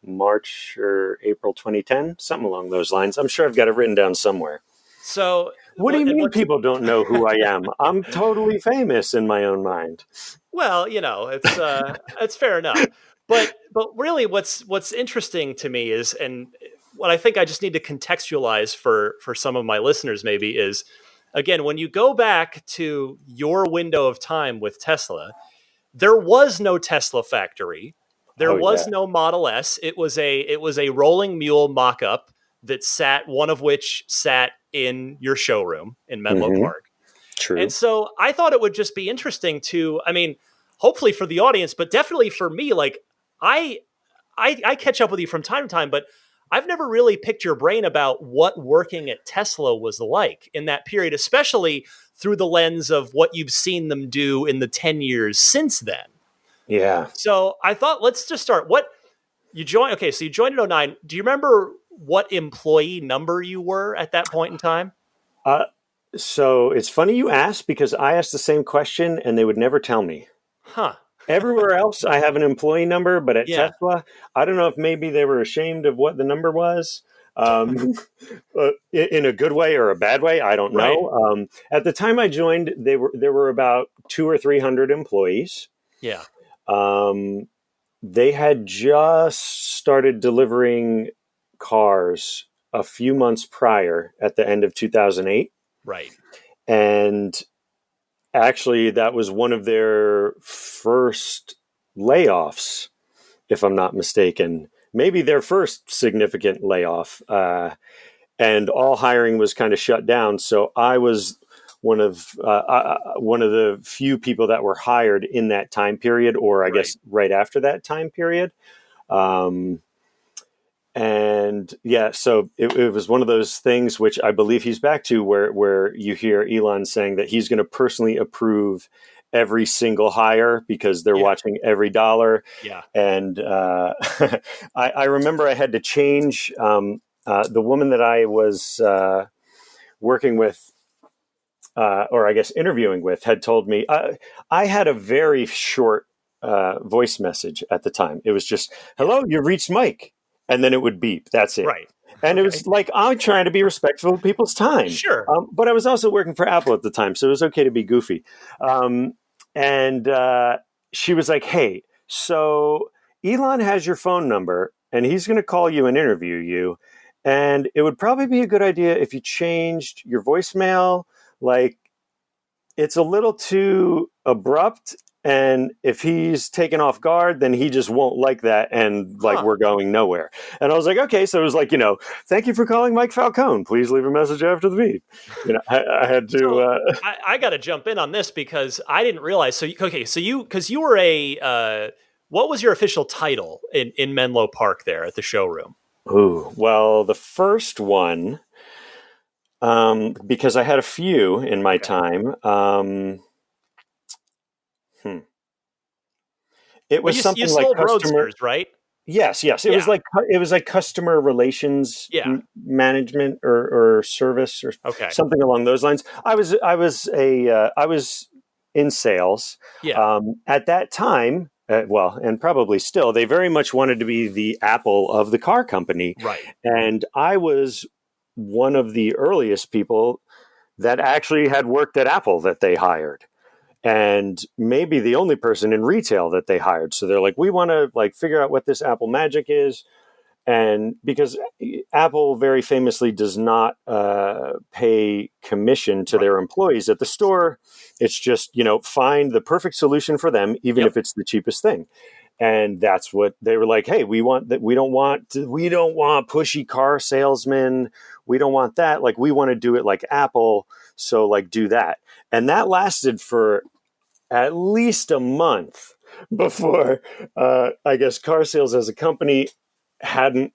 [SPEAKER 18] March or April 2010, something along those lines. I'm sure I've got it written down somewhere.
[SPEAKER 1] So
[SPEAKER 18] what do you mean people don't know who I am? I'm totally famous in my own mind.
[SPEAKER 1] Well, it's fair enough. But really what's interesting to me is, and what I think I just need to contextualize for some of my listeners maybe is, again, when you go back to your window of time with Tesla, there was no Tesla factory. There was no Model S. It was a rolling mule mock-up one of which sat in your showroom in Menlo Park.
[SPEAKER 18] True.
[SPEAKER 1] And so I thought it would just be interesting to, hopefully for the audience, but definitely for me, like I catch up with you from time to time, but I've never really picked your brain about what working at Tesla was like in that period, especially through the lens of what you've seen them do in the 10 years since then.
[SPEAKER 18] Yeah.
[SPEAKER 1] So I thought, let's just start. So you joined in 2009. Do you remember what employee number you were at that point in time?
[SPEAKER 18] So it's funny you asked, because I asked the same question and they would never tell me.
[SPEAKER 1] Huh.
[SPEAKER 18] Everywhere else, I have an employee number, but at Tesla, I don't know if maybe they were ashamed of what the number was, in a good way or a bad way. I don't know. Right. At the time I joined, there were about 200 or 300 employees.
[SPEAKER 1] Yeah.
[SPEAKER 18] They had just started delivering cars a few months prior at the end of 2008.
[SPEAKER 1] Right.
[SPEAKER 18] And actually, that was one of their first layoffs, if I'm not mistaken. Maybe their first significant layoff. And all hiring was kind of shut down. So I was one of the few people that were hired in that time period, or I guess right after that time period. And yeah, so it was one of those things which I believe he's back to, where you hear Elon saying that he's going to personally approve every single hire because they're watching every dollar.
[SPEAKER 1] Yeah.
[SPEAKER 18] And I remember I had to change the woman that I was working with, or I guess interviewing with, had told me I had a very short voice message at the time. It was just, "Hello, you've reached Mike." And then it would beep. That's it.
[SPEAKER 1] Right.
[SPEAKER 18] And it was like, I'm trying to be respectful of people's time.
[SPEAKER 1] Sure.
[SPEAKER 18] But I was also working for Apple at the time, so it was okay to be goofy. And she was like, "Hey, so Elon has your phone number, and he's going to call you and interview you. And it would probably be a good idea if you changed your voicemail. Like, it's a little too abrupt. And if he's taken off guard, then he just won't like that. And like, we're going nowhere. And I was like, okay. So it was like, thank you for calling Mike Falcone. Please leave a message after the beep. I had to.
[SPEAKER 1] So, I got to jump in on this because I didn't realize. So, because you were what was your official title in Menlo Park there at the showroom?
[SPEAKER 18] Ooh, well, the first one, because I had a few in my time. It was something
[SPEAKER 1] you
[SPEAKER 18] like
[SPEAKER 1] sold
[SPEAKER 18] customer,
[SPEAKER 1] Roadsters, right?
[SPEAKER 18] Yes. It was like customer relations management or service or something along those lines. I was in sales.
[SPEAKER 1] Yeah.
[SPEAKER 18] At that time, and probably still, they very much wanted to be the Apple of the car company.
[SPEAKER 1] Right.
[SPEAKER 18] And I was one of the earliest people that actually had worked at Apple that they hired. And maybe the only person in retail that they hired. So they're like, we want to figure out what this Apple magic is. And because Apple very famously does not pay commission to their employees at the store, it's just, find the perfect solution for them, even if it's the cheapest thing. And that's what they were like. Hey, we want that. We don't want pushy car salesmen. We don't want that. Like, we want to do it like Apple. So do that. And that lasted for at least a month before, I guess, car sales as a company hadn't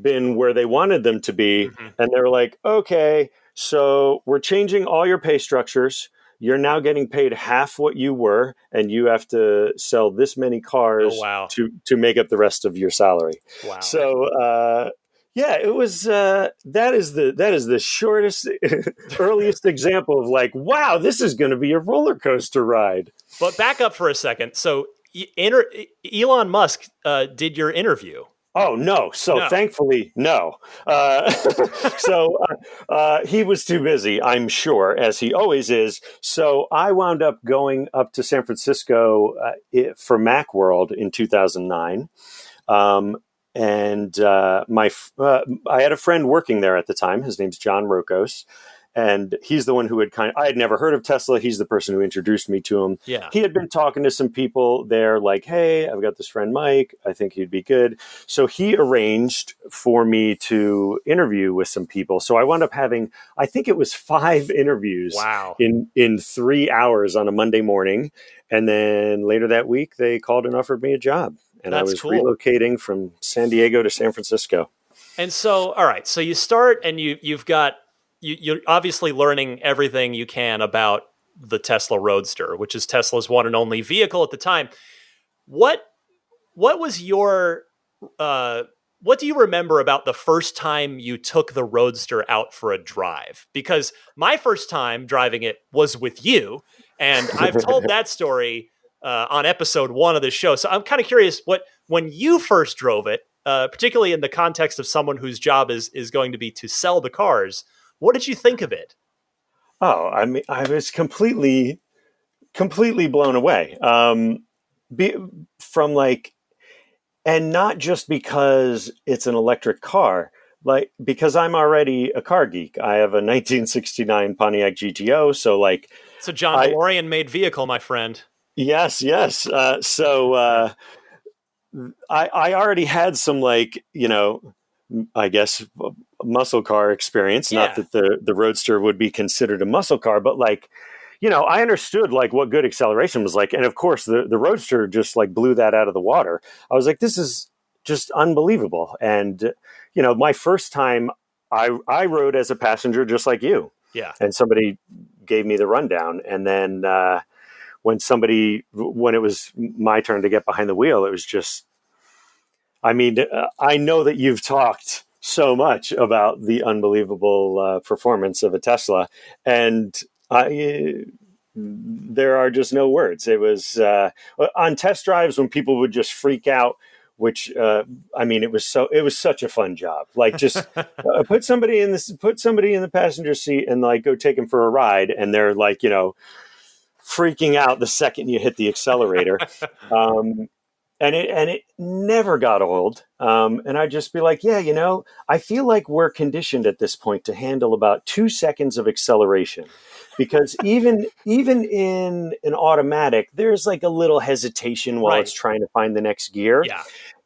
[SPEAKER 18] been where they wanted them to be. Mm-hmm. And they were like, okay, so we're changing all your pay structures. You're now getting paid half what you were, and you have to sell this many cars to make up the rest of your salary.
[SPEAKER 1] Wow.
[SPEAKER 18] So, it was that is the shortest, earliest example of wow, this is going to be a roller coaster ride.
[SPEAKER 1] But back up for a second. So Elon Musk did your interview.
[SPEAKER 18] Oh, no. So thankfully, no. So he was too busy, I'm sure, as he always is. So I wound up going up to San Francisco for Macworld in 2009. And I had a friend working there at the time. His name's John Rokos. And he's the one who I had never heard of Tesla. He's the person who introduced me to him.
[SPEAKER 1] Yeah.
[SPEAKER 18] He had been talking to some people there like, hey, I've got this friend, Mike. I think he'd be good. So he arranged for me to interview with some people. So I wound up having, I think it was 5 interviews in 3 hours on a Monday morning. And then later that week, they called and offered me a job. And I was relocating from San Diego to San Francisco.
[SPEAKER 1] And so, all right. So you start and you're obviously learning everything you can about the Tesla Roadster, which is Tesla's one and only vehicle at the time. What was your what do you remember about the first time you took the Roadster out for a drive? Because my first time driving it was with you, and I've told that story on episode 1 of the show. So I'm kind of curious when you first drove it, particularly in the context of someone whose job is going to be to sell the cars. What did you think of it?
[SPEAKER 18] Oh, I mean, I was completely blown away. And not just because it's an electric car, because I'm already a car geek. I have a 1969 Pontiac GTO, so
[SPEAKER 1] it's a John DeLorean made vehicle, my friend.
[SPEAKER 18] Yes. So I already had some I guess muscle car experience.
[SPEAKER 1] Yeah.
[SPEAKER 18] Not that the Roadster would be considered a muscle car, but I understood what good acceleration was like. And of course the Roadster just blew that out of the water. I was like, this is just unbelievable. And, my first time I rode as a passenger, just like you.
[SPEAKER 1] Yeah.
[SPEAKER 18] And somebody gave me the rundown. And then, when it was my turn to get behind the wheel, it was just, I know that you've talked so much about the unbelievable performance of a Tesla, and there are just no words. It was on test drives when people would just freak out, which it was such a fun job. Just put somebody in the passenger seat and go take them for a ride, and they're freaking out the second you hit the accelerator. it never got old. And I'd just be like, yeah, I feel like we're conditioned at this point to handle about 2 seconds of acceleration, because even in an automatic, there's like a little hesitation while it's trying to find the next gear.
[SPEAKER 1] Yeah.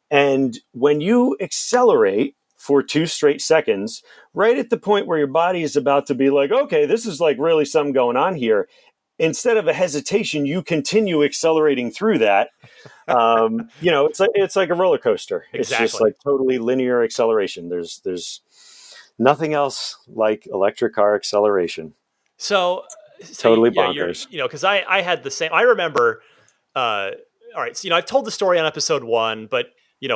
[SPEAKER 18] And when you accelerate for 2 straight seconds, right at the point where your body is about to be like, okay, this is like really something going on here, instead of a hesitation, you continue accelerating through that. It's like a roller coaster.
[SPEAKER 1] Exactly.
[SPEAKER 18] It's just like totally linear acceleration. There's nothing else like electric car acceleration.
[SPEAKER 1] So
[SPEAKER 18] totally
[SPEAKER 1] yeah,
[SPEAKER 18] bonkers.
[SPEAKER 1] Because I had the same. I remember. All right, so I've told the story on episode 1, but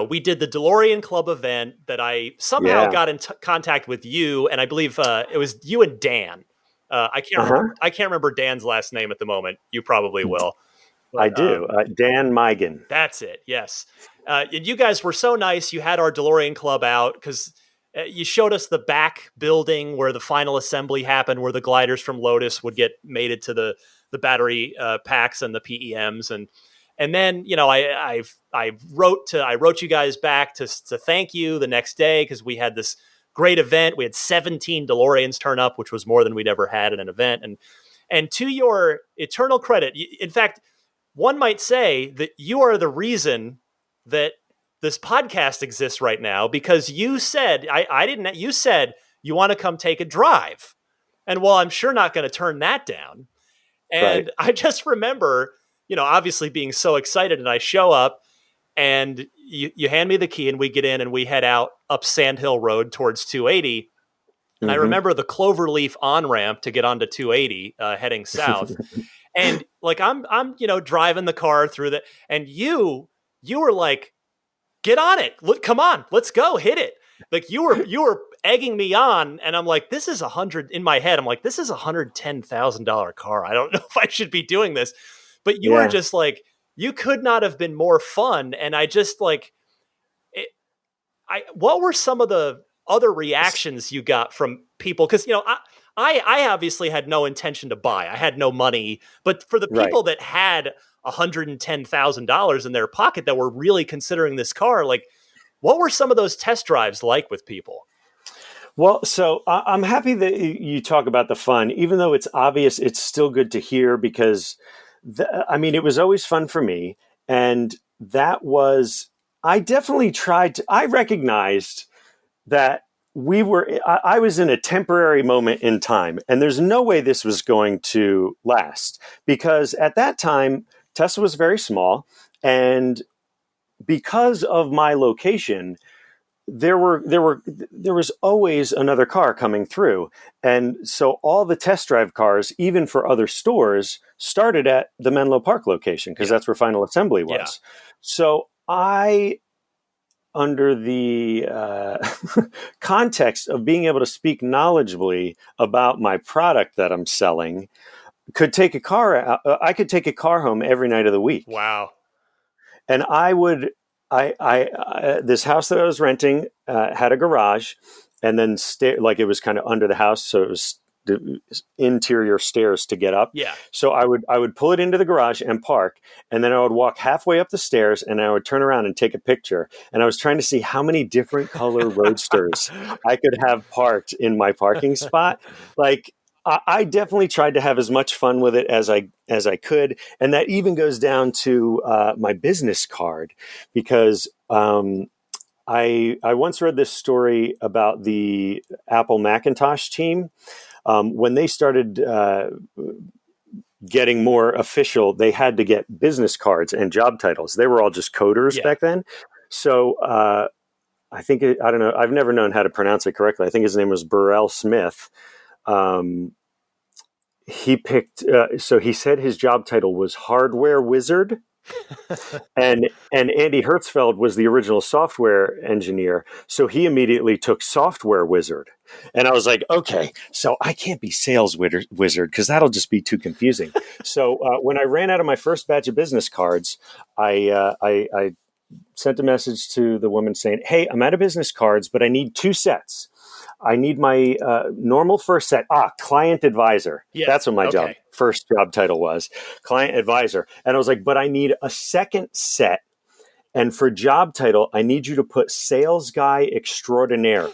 [SPEAKER 1] we did the DeLorean Club event that I somehow got in contact with you, and I believe it was you and Dan. I can't remember Dan's last name at the moment. You probably will. But,
[SPEAKER 18] I do. Dan Migan.
[SPEAKER 1] That's it. Yes. And you guys were so nice. You had our DeLorean Club out because you showed us the back building where the final assembly happened, where the gliders from Lotus would get mated to the battery packs and the PEMs, and then I wrote you guys back to thank you the next day because we had this great event. We had 17 DeLoreans turn up, which was more than we'd ever had at an event. And to your eternal credit, in fact, one might say that you are the reason that this podcast exists right now, because you said, you said you want to come take a drive. And well, I'm sure not going to turn that down. And I just remember, obviously being so excited, and I show up and you hand me the key and we get in and we head out up Sand Hill Road towards 280. And I remember the Cloverleaf on-ramp to get onto 280 heading south. And like, I'm driving the car through the, and you were like, get on it. Look, come on, let's go, hit it. Like you were egging me on, and I'm like, this is in my head. I'm like, this is $110,000 car. I don't know if I should be doing this, but you were just like, you could not have been more fun. And I just like, what were some of the other reactions you got from people? Cause I obviously had no intention to buy, I had no money, but for the people that had $110,000 in their pocket that were really considering this car, like, what were some of those test drives like with people?
[SPEAKER 18] Well, so I'm happy that you talk about the fun, even though it's obvious. It's still good to hear because, it was always fun for me, and I definitely tried to. I recognized that I was in a temporary moment in time, and there's no way this was going to last, because at that time Tesla was very small, and because of my location, there was always another car coming through. And so all the test drive cars, even for other stores, started at the Menlo Park location, because that's where final assembly was. Yeah. So I, under the context of being able to speak knowledgeably about my product that I'm selling, could take a car out. I could take a car home every night of the week.
[SPEAKER 1] Wow.
[SPEAKER 18] And this house that I was renting had a garage, and then like it was kind of under the house, so it was the interior stairs to get up.
[SPEAKER 1] Yeah.
[SPEAKER 18] So I would pull it into the garage and park, and then I would walk halfway up the stairs, and I would turn around and take a picture. And I was trying to see how many different color Roadsters I could have parked in my parking spot. Like, I definitely tried to have as much fun with it as I could, and that even goes down to my business card, because I once read this story about the Apple Macintosh team when they started getting more official. They had to get business cards and job titles. They were all just coders back then, so I think I don't know. I've never known how to pronounce it correctly. I think his name was Burrell Smith. He picked, so he said his job title was Hardware Wizard, and Andy Hertzfeld was the original software engineer, so he immediately took Software Wizard. And I was like, okay, so I can't be Sales Wizard, because that'll just be too confusing. So when I ran out of my first batch of business cards, I sent a message to the woman saying, hey, I'm out of business cards, but I need 2 sets. I need my normal first set. Client advisor. Yeah, that's what my first job title was, client advisor. And I was like, but I need a second set. And for job title, I need you to put sales guy extraordinaire.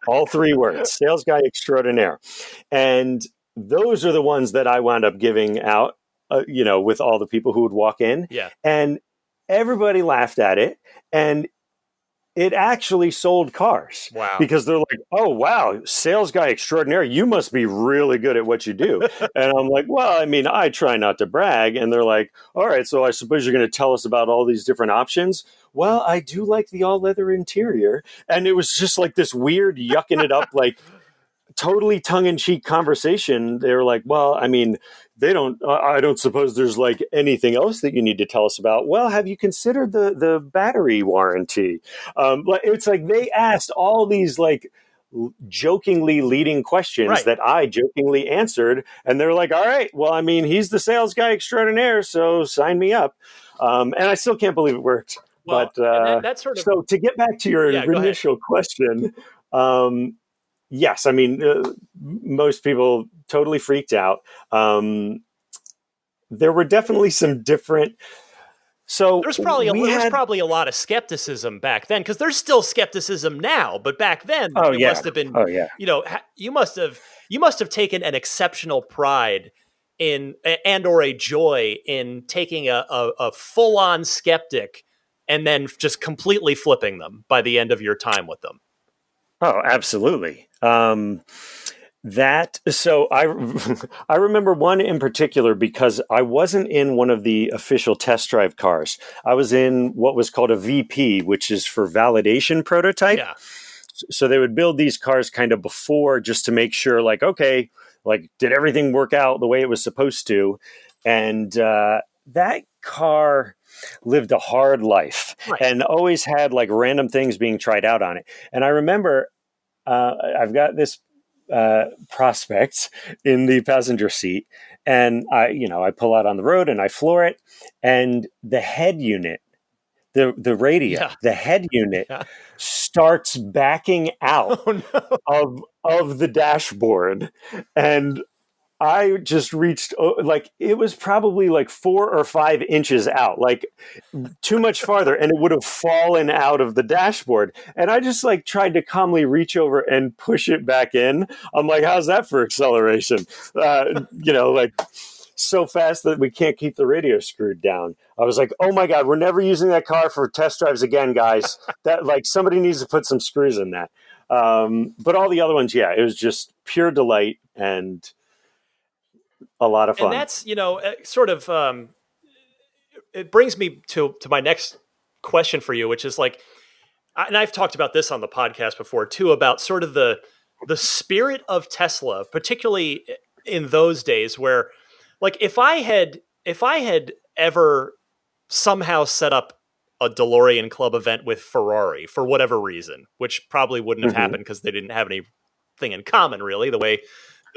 [SPEAKER 18] All 3 words, sales guy extraordinaire. And those are the ones that I wound up giving out, with all the people who would walk in.
[SPEAKER 1] Yeah.
[SPEAKER 18] And everybody laughed at it. And it actually sold cars.
[SPEAKER 1] Wow.
[SPEAKER 18] Because they're like, oh, wow, sales guy extraordinaire, you must be really good at what you do. And I'm like, well, I mean, I try not to brag. And they're like, all right, so I suppose you're going to tell us about all these different options. Well, I do like the all leather interior. And it was just like this weird yucking it up, like totally tongue-in-cheek conversation. They were like, well, I mean, I don't suppose there's like anything else that you need to tell us about. Well, have you considered the battery warranty? It's like they asked all these like jokingly leading questions that I jokingly answered. And they're like, all right, well, I mean, he's the sales guy extraordinaire, so sign me up. And I still can't believe it worked.
[SPEAKER 1] Well,
[SPEAKER 18] But
[SPEAKER 1] that's sort of,
[SPEAKER 18] so to get back to your initial question, yes, I mean, most people totally freaked out. There were definitely some different. So
[SPEAKER 1] there's probably a lot of skepticism back then, because there's still skepticism now. But back then, it must have been.
[SPEAKER 18] Oh yeah.
[SPEAKER 1] You must have taken an exceptional pride in or a joy in taking a full on skeptic and then just completely flipping them by the end of your time with them.
[SPEAKER 18] Oh, absolutely. So I remember one in particular because I wasn't in one of the official test drive cars. I was in what was called a VP, which is for validation prototype.
[SPEAKER 1] Yeah.
[SPEAKER 18] So they would build these cars kind of before just to make sure, like, okay, like, did everything work out the way it was supposed to? And that car lived a hard life and always had like random things being tried out on it. And I remember I've got this prospect in the passenger seat, and I pull out on the road and I floor it, and the head unit, the radio, the head unit starts backing out of the dashboard, and I just reached, like, it was probably like 4 or 5 inches out, like too much farther, and it would have fallen out of the dashboard. And I just like tried to calmly reach over and push it back in. I'm like, how's that for acceleration? Like so fast that we can't keep the radio screwed down. I was like, oh my God, we're never using that car for test drives again, guys. That, like, somebody needs to put some screws in that. But all the other ones, it was just pure delight and a lot of fun.
[SPEAKER 1] And that's, sort of, it brings me to my next question for you, which is like, and I've talked about this on the podcast before too, about sort of the spirit of Tesla, particularly in those days where, like, if I had ever somehow set up a DeLorean Club event with Ferrari for whatever reason, which probably wouldn't have happened because they didn't have anything in common, really, the way.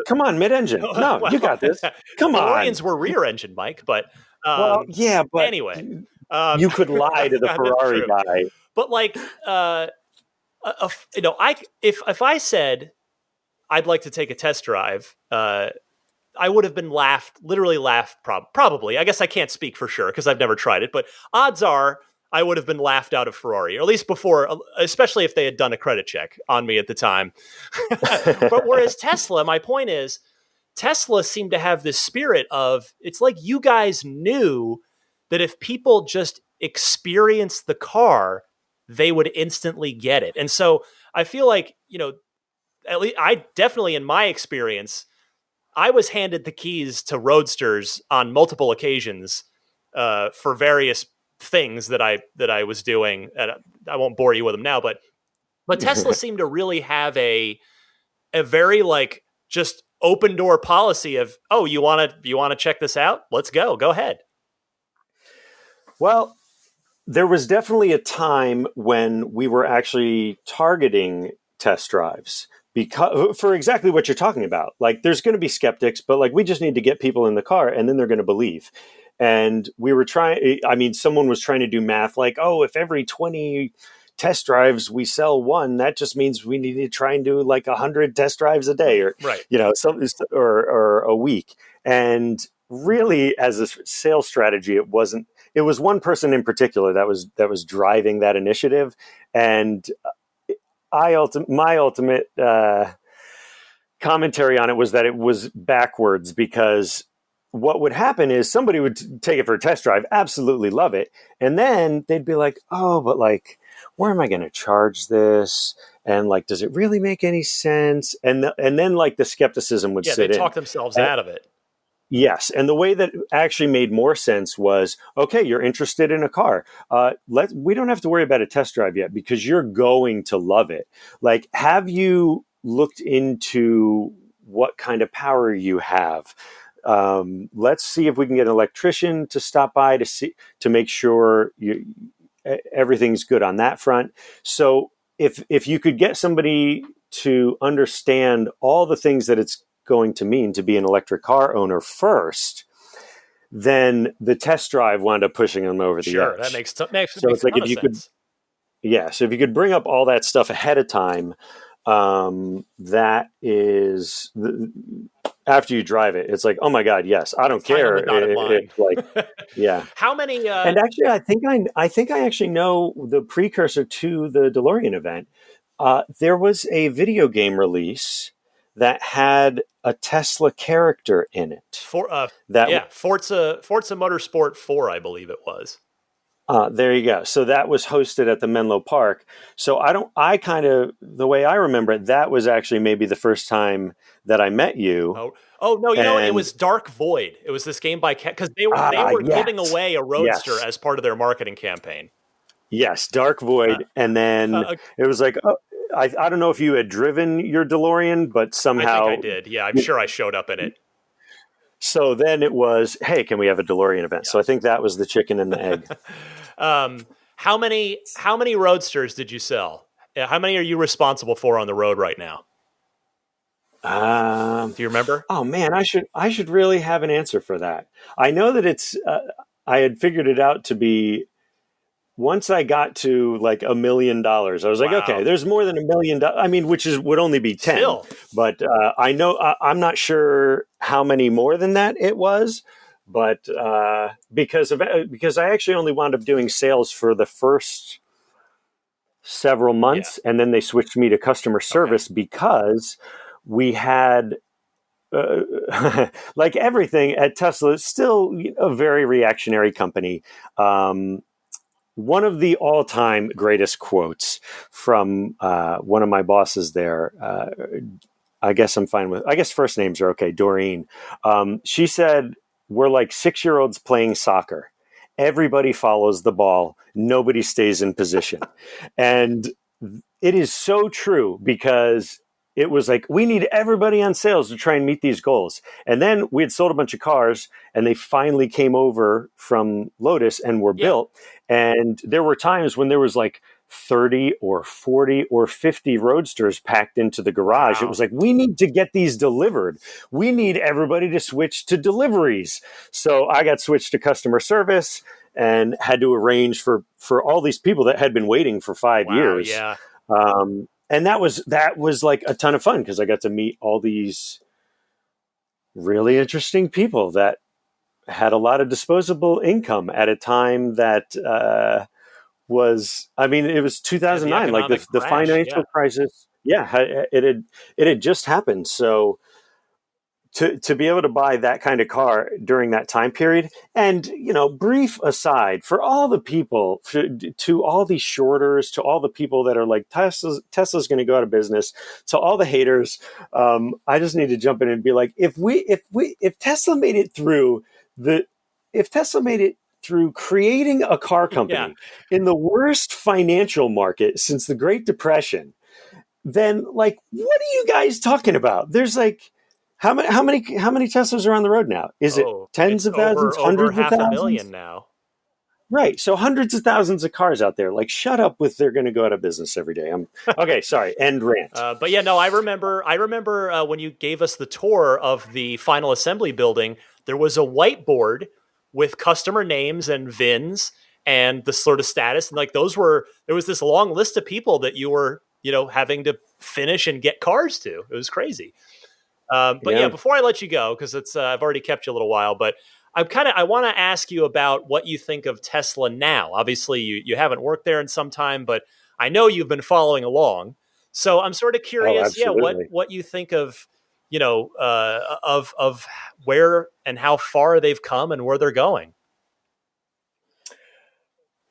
[SPEAKER 18] Come on, mid-engine. No, you got this. Come on.
[SPEAKER 1] DeLoreans were rear-engine, Mike, but
[SPEAKER 18] but
[SPEAKER 1] anyway,
[SPEAKER 18] you could lie to the Ferrari guy.
[SPEAKER 1] But like, if I said I'd like to take a test drive, I would have been literally laughed. Probably. I guess I can't speak for sure because I've never tried it, but odds are I would have been laughed out of Ferrari, or at least before, especially if they had done a credit check on me at the time. But whereas Tesla, my point is, Tesla seemed to have this spirit of, it's like you guys knew that if people just experienced the car, they would instantly get it. And so I feel like, at least I definitely, in my experience, I was handed the keys to Roadsters on multiple occasions for various things that I was doing. And I won't bore you with them now, but Tesla seemed to really have a very like just open door policy of, oh, you want to check this out? Let's go ahead.
[SPEAKER 18] Well, there was definitely a time when we were actually targeting test drives because for exactly what you're talking about. Like, there's going to be skeptics, but like, we just need to get people in the car and then they're going to believe. And we were someone was trying to do math like, oh, if every 20 test drives we sell one, that just means we need to try and do like 100 test drives a day or, or a week. And really, as a sales strategy, it wasn't it was one person in particular that was driving that initiative, and my ultimate commentary on it was that it was backwards, because what would happen is somebody would take it for a test drive, absolutely love it, and then they'd be like, oh, but like, where am I going to charge this? And like, does it really make any sense? And then like the skepticism would sit in.
[SPEAKER 1] Yeah, they talk themselves out of it.
[SPEAKER 18] Yes, and the way that actually made more sense was, okay, you're interested in a car. We don't have to worry about a test drive yet, because you're going to love it. Like, have you looked into what kind of power you have? Let's see if we can get an electrician to stop by to make sure everything's good on that front. So if you could get somebody to understand all the things that it's going to mean to be an electric car owner first, then the test drive wound up pushing them over the edge.
[SPEAKER 1] Sure, that makes
[SPEAKER 18] so it's like, if you could, so if you could bring up all that stuff ahead of time, that is after you drive it, it's like, oh my God, yes, I don't care. It's like, yeah.
[SPEAKER 1] How many?
[SPEAKER 18] And actually, I think I actually know the precursor to the DeLorean event. There was a video game release that had a Tesla character in it.
[SPEAKER 1] Forza Motorsport 4, I believe it was.
[SPEAKER 18] There you go. So that was hosted at the Menlo Park. So the way I remember it, that was actually maybe the first time that I met you.
[SPEAKER 1] Oh no, you know, it was Dark Void. It was this game by because they were giving away a Roadster as part of their marketing campaign.
[SPEAKER 18] Yes, Dark Void, and then it was like, I don't know if you had driven your DeLorean, but somehow
[SPEAKER 1] I think I did. Yeah, I'm sure I showed up in it.
[SPEAKER 18] So then it was, hey, can we have a DeLorean event? So I think that was the chicken and the egg.
[SPEAKER 1] How many Roadsters did you sell? How many are you responsible for on the road right now? Do you remember?
[SPEAKER 18] Oh man, I should really have an answer for that. I know that it's. I had figured it out to be. Once I got to like $1 million, I was like, okay, there's more than $1 million. I mean, would only be 10.
[SPEAKER 1] Still.
[SPEAKER 18] But I know I'm not sure how many more than that it was. But because I actually only wound up doing sales for the first several months, and then they switched me to customer service because we had. Like everything at Tesla, it's still a very reactionary company. One of the all-time greatest quotes from one of my bosses there, I guess I'm fine with, I guess first names are okay, Doreen. She said, we're like 6-year-olds playing soccer. Everybody follows the ball. Nobody stays in position. And it is so true, because it was like, we need everybody on sales to try and meet these goals. And then we had sold a bunch of cars, and they finally came over from Lotus and were built. And there were times when there was like 30 or 40 or 50 Roadsters packed into the garage. Wow. It was like, we need to get these delivered. We need everybody to switch to deliveries. So I got switched to customer service and had to arrange for all these people that had been waiting for 5 years.
[SPEAKER 1] Yeah.
[SPEAKER 18] And that was like a ton of fun, because I got to meet all these really interesting people that had a lot of disposable income at a time that was, I mean, it was 2009, like the financial crisis. Yeah, it had just happened. So to be able to buy that kind of car during that time period, and, brief aside, for all the people, to all these shorters, to all the people that are like, Tesla's going to go out of business, to all the haters, I just need to jump in and be like, if Tesla made it through creating a car company in the worst financial market since the Great Depression, then like, what are you guys talking about? There's like, how many Teslas are on the road now? Is it tens of thousands, hundreds of thousands?
[SPEAKER 1] Over 500,000 now.
[SPEAKER 18] Right. So hundreds of thousands of cars out there. Like, shut up with they're going to go out of business every day. Okay. Sorry. End rant.
[SPEAKER 1] But yeah, no, I remember when you gave us the tour of the final assembly building, there was a whiteboard with customer names and VINs and the sort of status. And like there was this long list of people that you were, having to finish and get cars to. It was crazy. But yeah, before I let you go, because it's I've already kept you a little while, but I want to ask you about what you think of Tesla now. Obviously, you haven't worked there in some time, but I know you've been following along. So I'm sort of curious,
[SPEAKER 18] absolutely.
[SPEAKER 1] what you think of, of where and how far they've come and where they're going.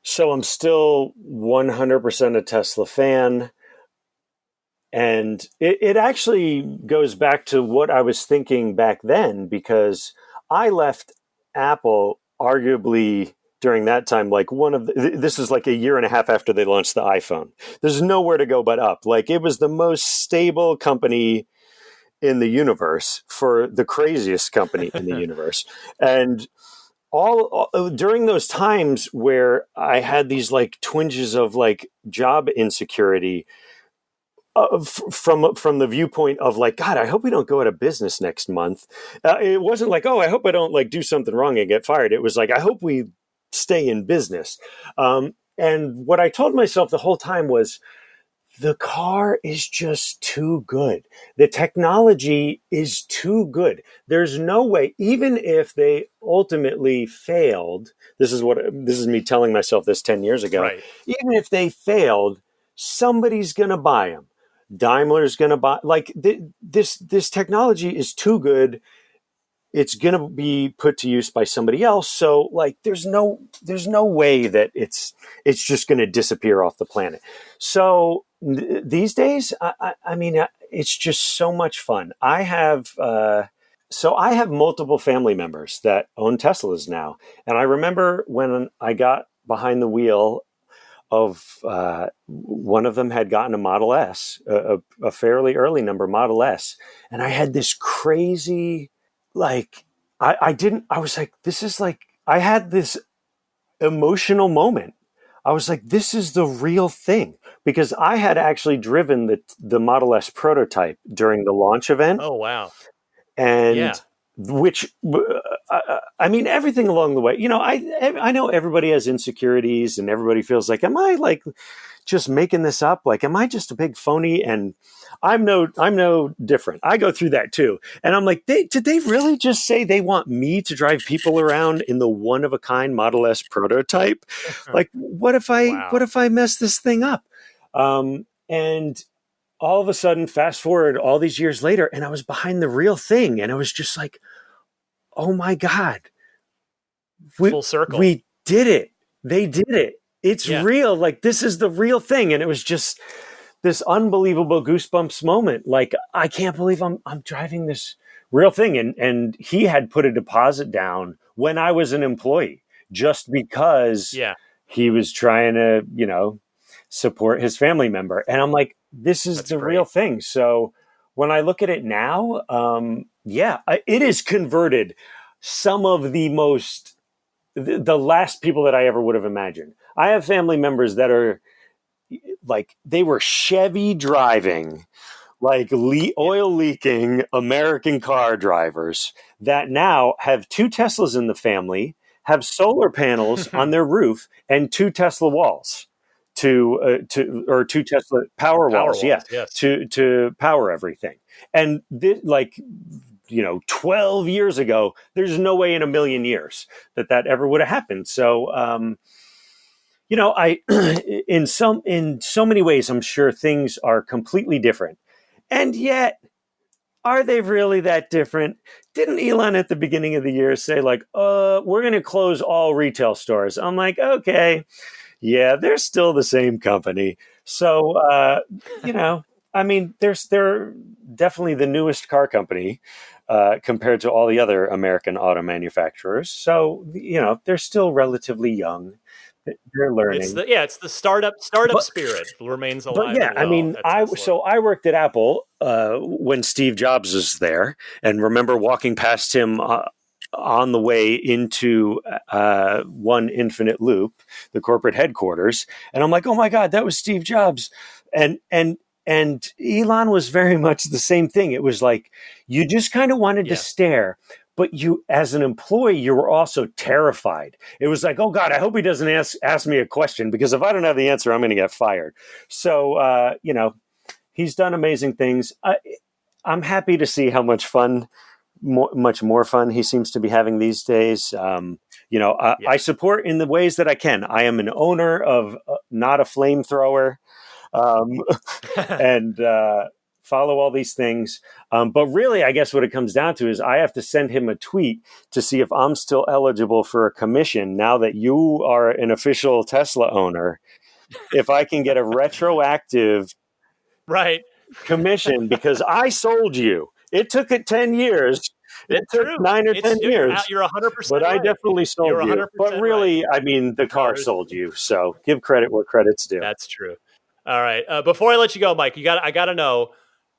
[SPEAKER 18] So I'm still 100% a Tesla fan. And it actually goes back to what I was thinking back then, because I left Apple arguably during that time, like this is like a year and a half after they launched the iPhone. There's nowhere to go but up. Like, it was the most stable company in the universe for the craziest company in the universe. And all during those times where I had these like twinges of like job insecurity, from the viewpoint of like, God, I hope we don't go out of business next month. It wasn't like, oh, I hope I don't like do something wrong and get fired. It was like, I hope we stay in business. And what I told myself the whole time was, the car is just too good. The technology is too good. There's no way, even if they ultimately failed, this is me telling myself this 10 years ago,
[SPEAKER 1] Right.
[SPEAKER 18] Even if they failed, somebody's going to buy them. Daimler's going to buy, like this technology is too good. It's going to be put to use by somebody else. So like, there's no way that it's just going to disappear off the planet. So these days, I mean, it's just so much fun. I have multiple family members that own Teslas now. And I remember when I got behind the wheel of one of them had gotten a Model S, a fairly early number Model S. And I had this crazy, like, I was like, this is like, I had this emotional moment. I was like, this is the real thing, because I had actually driven the Model S prototype during the launch event.
[SPEAKER 1] Oh, wow.
[SPEAKER 18] And which, I mean, everything along the way, I know everybody has insecurities and everybody feels like, am I like just making this up? Like, am I just a big phony? And I'm no different. I go through that too. And I'm like, did they really just say they want me to drive people around in the one of a kind Model S prototype? Like, what if I mess this thing up? And all of a sudden, fast forward all these years later, and I was behind the real thing. And I was just like, oh my God,
[SPEAKER 1] full circle.
[SPEAKER 18] We did it. They did it. It's real. Like, this is the real thing. And it was just this unbelievable goosebumps moment. Like, I can't believe I'm driving this real thing. And he had put a deposit down when I was an employee, just because he was trying to, support his family member. And I'm like, this is the real thing. So when I look at it now, it has converted some of the last people that I ever would have imagined. I have family members that are like, they were Chevy driving, like oil leaking American car drivers that now have 2 Teslas in the family, have solar panels on their roof, and 2 Tesla walls. Or 2 Tesla power walls, to power everything. And 12 years ago, there's no way in a million years that ever would have happened. So, I in so many ways, I'm sure things are completely different, and yet, are they really that different? Didn't Elon at the beginning of the year say like, we're going to close all retail stores? I'm like, okay. Yeah, they're still the same company. So, I mean, they're definitely the newest car company compared to all the other American auto manufacturers. So, they're still relatively young. They're learning.
[SPEAKER 1] It's the startup spirit remains alive.
[SPEAKER 18] But yeah, I mean, I worked at Apple when Steve Jobs was there, and remember walking past him on the way into One Infinite Loop, the corporate headquarters. And I'm like, oh my God, that was Steve Jobs. And Elon was very much the same thing. It was like, you just kind of wanted to stare, but you, as an employee, you were also terrified. It was like, oh God, I hope he doesn't ask me a question, because if I don't have the answer, I'm going to get fired. So, he's done amazing things. I'm happy to see how much fun much more fun he seems to be having these days. I support in the ways that I can. I am an owner of not a flamethrower, and follow all these things. But really, I guess what it comes down to is I have to send him a tweet to see if I'm still eligible for a commission now that you are an official Tesla owner. If I can get a retroactive commission because I sold you. It took 10 years. It took 9 or 10 years.
[SPEAKER 1] You're 100%.
[SPEAKER 18] But I definitely sold
[SPEAKER 1] You're
[SPEAKER 18] you.
[SPEAKER 1] 100%
[SPEAKER 18] But really, I mean, the car sold you. So give credit where credit's due.
[SPEAKER 1] That's true. All right. Before I let you go, Mike, I got to know.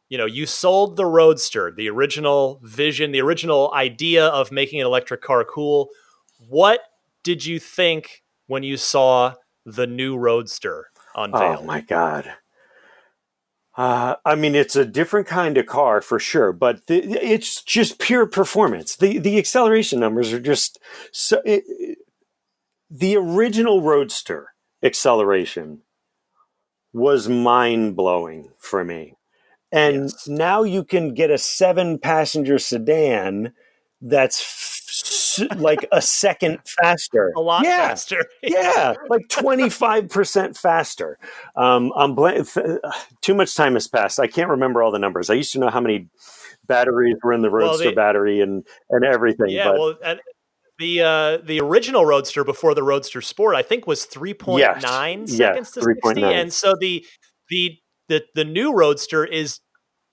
[SPEAKER 1] You sold the Roadster, the original vision, the original idea of making an electric car cool. What did you think when you saw the new Roadster unveiled?
[SPEAKER 18] Oh my God. I mean, it's a different kind of car for sure, but it's just pure performance. The acceleration numbers are just so. The original Roadster acceleration was mind blowing for me, and now you can get a 7-passenger sedan that's like a second faster,
[SPEAKER 1] a lot faster.
[SPEAKER 18] Yeah, like 25% faster. Too much time has passed. I can't remember all the numbers. I used to know how many batteries were in the Roadster battery and everything.
[SPEAKER 1] Yeah,
[SPEAKER 18] but
[SPEAKER 1] the original Roadster before the Roadster Sport, I think, was 3.9 seconds to 60, and so the new Roadster is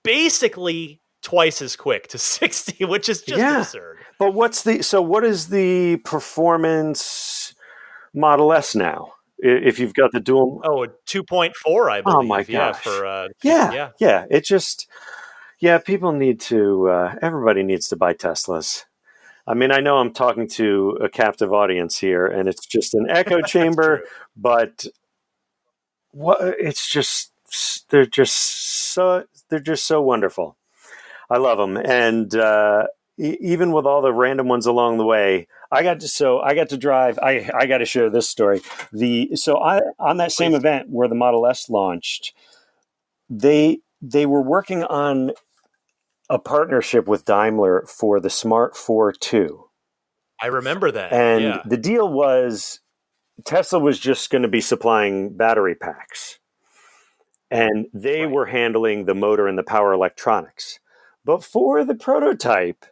[SPEAKER 1] basically twice as quick to 60, which is just absurd.
[SPEAKER 18] But what is the performance Model S now? If you've got the dual,
[SPEAKER 1] 2.4, I believe.
[SPEAKER 18] Oh my gosh! It just people need to. Everybody needs to buy Teslas. I mean, I know I'm talking to a captive audience here, and it's just an echo chamber, but it's just they're just so wonderful. I love them, and even with all the random ones along the way, I got to drive. I got to share this story. On that same event where the Model S launched, they were working on a partnership with Daimler for the Smart 4.2.
[SPEAKER 1] I remember that.
[SPEAKER 18] And the deal was Tesla was just going to be supplying battery packs, and they were handling the motor and the power electronics. But for the prototype,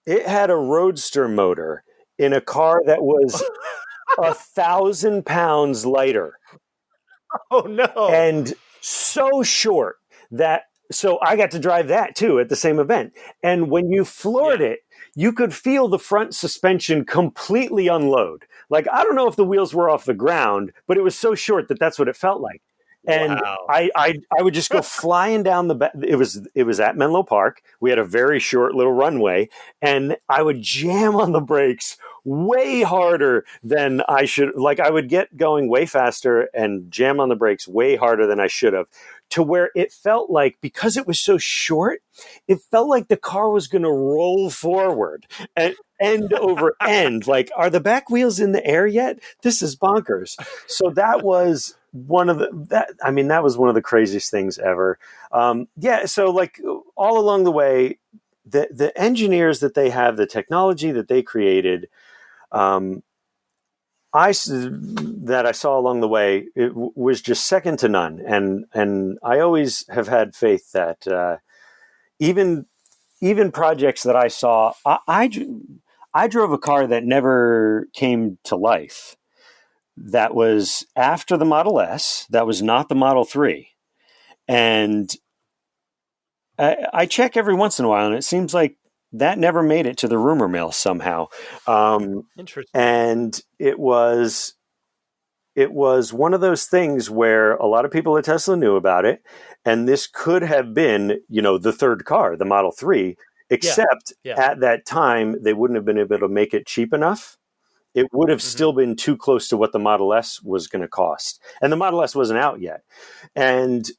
[SPEAKER 18] it had a Roadster motor in a car that was 1,000 pounds lighter.
[SPEAKER 1] Oh no!
[SPEAKER 18] And so short so I got to drive that too at the same event. And when you floored it, you could feel the front suspension completely unload. Like, I don't know if the wheels were off the ground, but it was so short that that's what it felt like. And I would just go flying down the back. It was at Menlo Park. We had a very short little runway, and I would jam on the brakes way harder than I should. Like, I would get going way faster and jam on the brakes way harder than I should have, to where it felt like, because it was so short, it felt like the car was going to roll forward and end over end. Like, are the back wheels in the air yet? This is bonkers. So that was one of the craziest things ever. So like all along the way, the engineers that they have, the technology that they created, that I saw along the way, it was just second to none. And I always have had faith that even projects that I saw, I drove a car that never came to life. That was after the Model S. That was not the Model 3. And I check every once in a while, and it seems like that never made it to the rumor mill somehow.
[SPEAKER 1] Interesting.
[SPEAKER 18] And it was one of those things where a lot of people at Tesla knew about it, and this could have been, the third car, the Model 3, except at that time they wouldn't have been able to make it cheap enough. It would have still been too close to what the Model S was going to cost. And the Model S wasn't out yet. And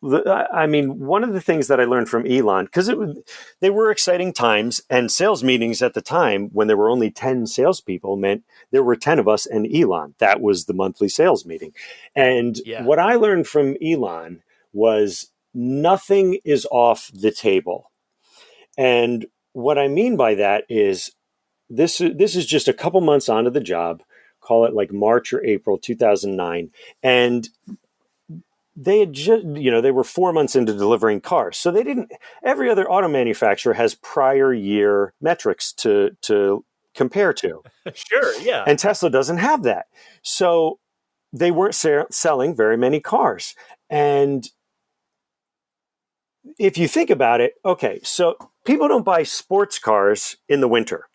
[SPEAKER 18] one of the things that I learned from Elon, because they were exciting times, and sales meetings at the time, when there were only 10 salespeople, meant there were 10 of us and Elon. That was the monthly sales meeting. And what I learned from Elon was nothing is off the table. And what I mean by that is this is just a couple months onto the job, call it like March or April 2009. And they had just, they were 4 months into delivering cars. So every other auto manufacturer has prior year metrics to compare to.
[SPEAKER 1] Sure, yeah.
[SPEAKER 18] And Tesla doesn't have that. So they weren't selling very many cars. And if you think about it, okay, so people don't buy sports cars in the winter.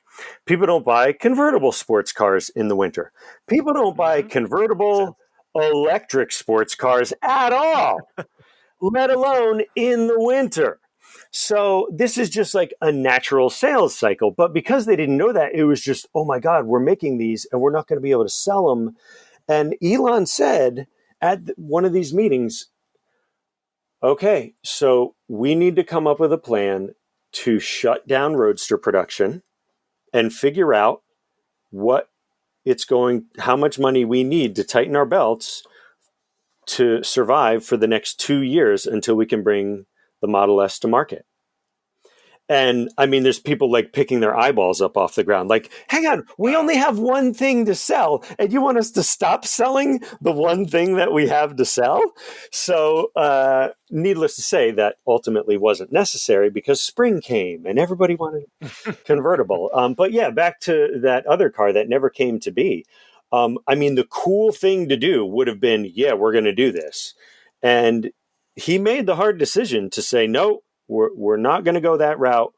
[SPEAKER 18] People don't buy convertible sports cars in the winter. People don't buy convertible electric sports cars at all, let alone in the winter. So this is just like a natural sales cycle. But because they didn't know that, it was just, oh my God, we're making these and we're not going to be able to sell them. And Elon said at one of these meetings, okay, so we need to come up with a plan to shut down Roadster production and figure out how much money we need to tighten our belts to survive for the next 2 years until we can bring the Model S to market. And I mean, there's people like picking their eyeballs up off the ground. Like, hang on, we only have one thing to sell, and you want us to stop selling the one thing that we have to sell? So, needless to say, that ultimately wasn't necessary because spring came and everybody wanted convertible. But yeah, back to that other car that never came to be. I mean, the cool thing to do would have been, yeah, we're going to do this. And he made the hard decision to say, no, we're not going to go that route.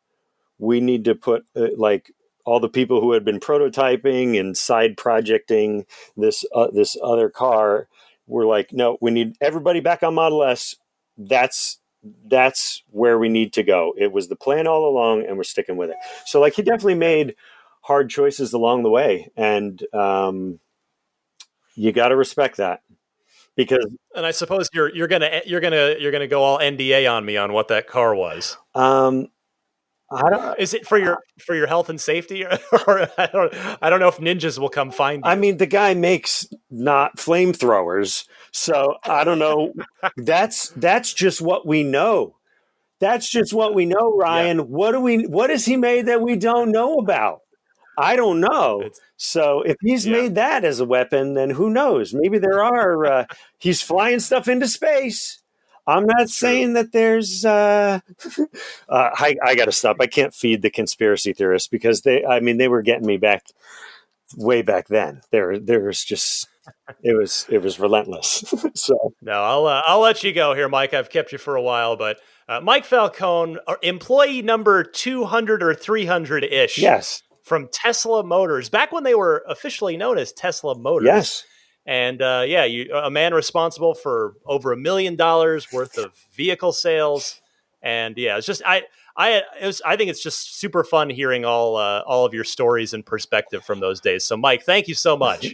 [SPEAKER 18] We need to put like all the people who had been prototyping and side projecting this other car. We're like, no, we need everybody back on Model S. That's where we need to go. It was the plan all along, and we're sticking with it. So like, he definitely made hard choices along the way, and you got to respect that.
[SPEAKER 1] And I suppose you're gonna go all NDA on me on what that car was.
[SPEAKER 18] I don't.
[SPEAKER 1] Is it for your health and safety, or I don't know if ninjas will come find you.
[SPEAKER 18] I mean, the guy makes not flamethrowers, so I don't know. That's just what we know. That's just what we know, Ryan. Yeah. What has he made that we don't know about? I don't know. So if he's made that as a weapon, then who knows? Maybe there are. He's flying stuff into space. I'm not saying that there's. I got to stop. I can't feed the conspiracy theorists because they were getting me way back then. There was just. It was relentless. So
[SPEAKER 1] no, I'll let you go here, Mike. I've kept you for a while, but Mike Falcone, employee number 200 or 300 ish.
[SPEAKER 18] Yes.
[SPEAKER 1] From Tesla Motors, back when they were officially known as Tesla Motors.
[SPEAKER 18] Yes.
[SPEAKER 1] And a man responsible for over $1 million worth of vehicle sales. And yeah, it's just I think it's just super fun hearing all of your stories and perspective from those days. So Mike, thank you so much.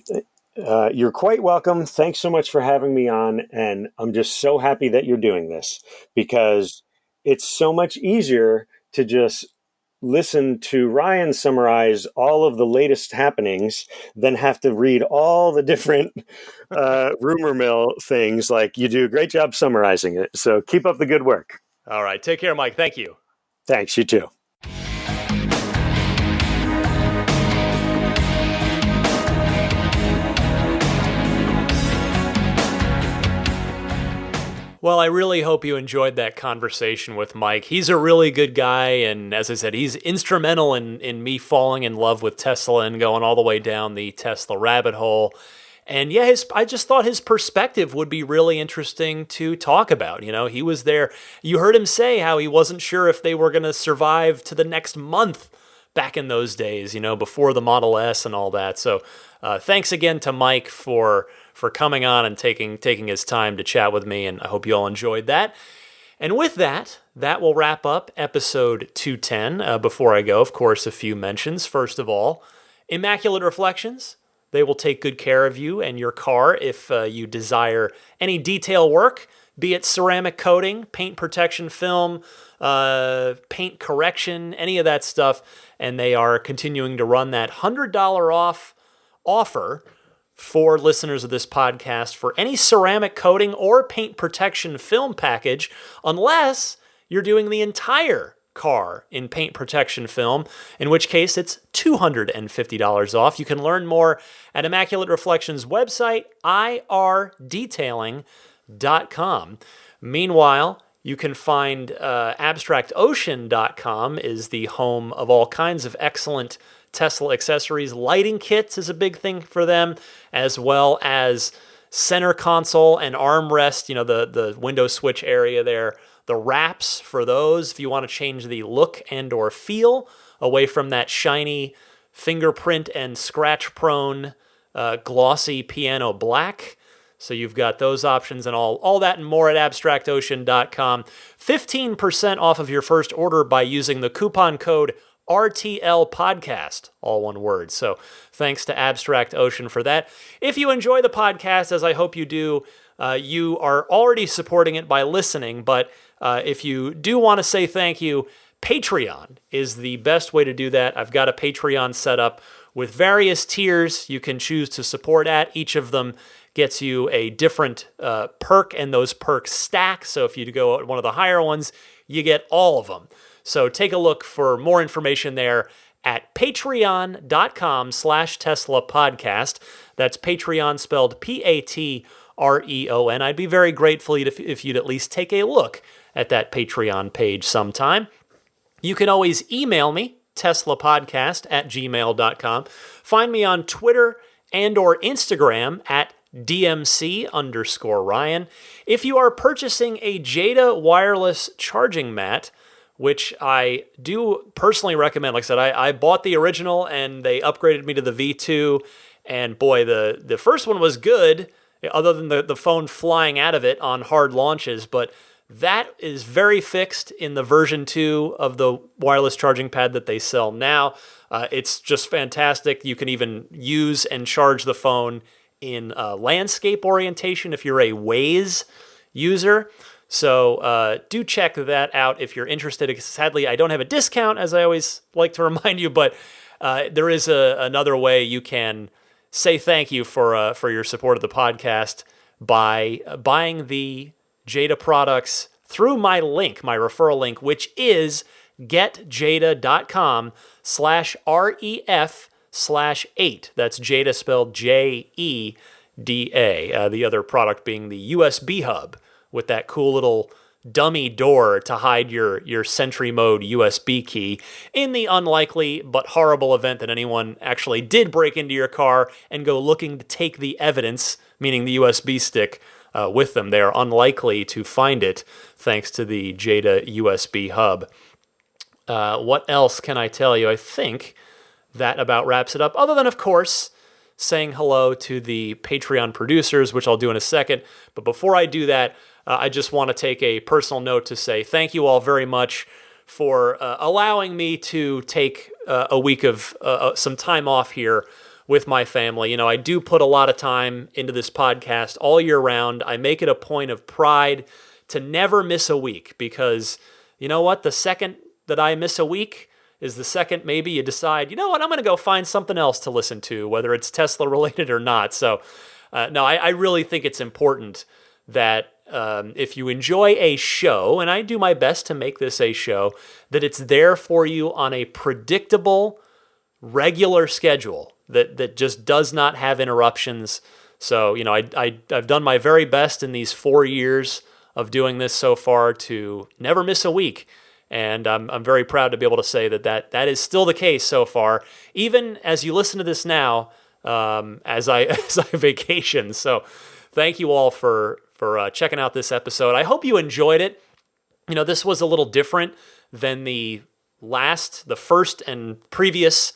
[SPEAKER 18] You're quite welcome. Thanks so much for having me on. And I'm just so happy that you're doing this because it's so much easier to just listen to Ryan summarize all of the latest happenings than have to read all the different rumor mill things. Like, you do a great job summarizing it. So keep up the good work.
[SPEAKER 1] All right. Take care, Mike. Thank you.
[SPEAKER 18] Thanks. You too.
[SPEAKER 1] Well, I really hope you enjoyed that conversation with Mike. He's a really good guy, and as I said, he's instrumental in me falling in love with Tesla and going all the way down the Tesla rabbit hole. And yeah, I just thought his perspective would be really interesting to talk about. You know, he was there. You heard him say how he wasn't sure if they were going to survive to the next month back in those days, you know, before the Model S and all that. So thanks again to Mike for coming on and taking his time to chat with me, and I hope you all enjoyed that. And with that will wrap up episode 210. Before I go, of course, a few mentions. First of all, Immaculate Reflections. They will take good care of you and your car if you desire any detail work, be it ceramic coating, paint protection film, paint correction, any of that stuff. And they are continuing to run that $100 off offer for listeners of this podcast for any ceramic coating or paint protection film package, unless you're doing the entire car in paint protection film, in which case it's $250 off. You can learn more at Immaculate Reflections website, irdetailing.com. Meanwhile, you can find abstractocean.com is the home of all kinds of excellent Tesla accessories. Lighting kits is a big thing for them, as well as center console and armrest, the window switch area there. The wraps for those, if you want to change the look and or feel away from that shiny fingerprint and scratch-prone glossy piano black. So you've got those options and all that and more at abstractocean.com. 15% off of your first order by using the coupon code RTL Podcast, all one word. So thanks to Abstract Ocean for that. If you enjoy the podcast, as I hope you do, you are already supporting it by listening, but if you do want to say thank you, Patreon is the best way to do that. I've got a Patreon set up with various tiers you can choose to support at. Each of them gets you a different perk, and those perks stack. So if you go at one of the higher ones, you get all of them. So take a look for more information there at patreon.com/Tesla podcast. That's Patreon spelled Patreon. I'd be very grateful if you'd at least take a look at that Patreon page sometime. You can always email me, teslapodcast@gmail.com. Find me on Twitter and or Instagram at DMC_Ryan. If you are purchasing a Jada wireless charging mat, which I do personally recommend. Like I said, I bought the original and they upgraded me to the V2. And boy, the first one was good, other than the phone flying out of it on hard launches. But that is very fixed in the version 2 of the wireless charging pad that they sell now. It's just fantastic. You can even use and charge the phone in landscape orientation if you're a Waze user. So do check that out if you're interested. Sadly, I don't have a discount, as I always like to remind you, but there is another way you can say thank you for your support of the podcast by buying the Jada products through my link, my referral link, which is getjada.com/REF/8. That's Jada spelled JEDA. The other product being the USB hub with that cool little dummy door to hide your Sentry mode USB key in the unlikely but horrible event that anyone actually did break into your car and go looking to take the evidence, meaning the USB stick, with them. They are unlikely to find it thanks to the Jada USB hub. What else can I tell you? I think that about wraps it up, other than, of course, saying hello to the Patreon producers, which I'll do in a second. But before I do that, I just want to take a personal note to say thank you all very much for allowing me to take a week of some time off here with my family. I do put a lot of time into this podcast all year round. I make it a point of pride to never miss a week because, you know what, the second that I miss a week is the second maybe you decide, you know what, I'm going to go find something else to listen to, whether it's Tesla related or not. So, no, I really think it's important that if you enjoy a show, and I do my best to make this a show, that it's there for you on a predictable, regular schedule that just does not have interruptions. So, I've done my very best in these 4 years of doing this so far to never miss a week. And I'm very proud to be able to say that is still the case so far, even as you listen to this now, as I vacation. So thank you all for checking out this episode. I hope you enjoyed it. This was a little different than the first and previous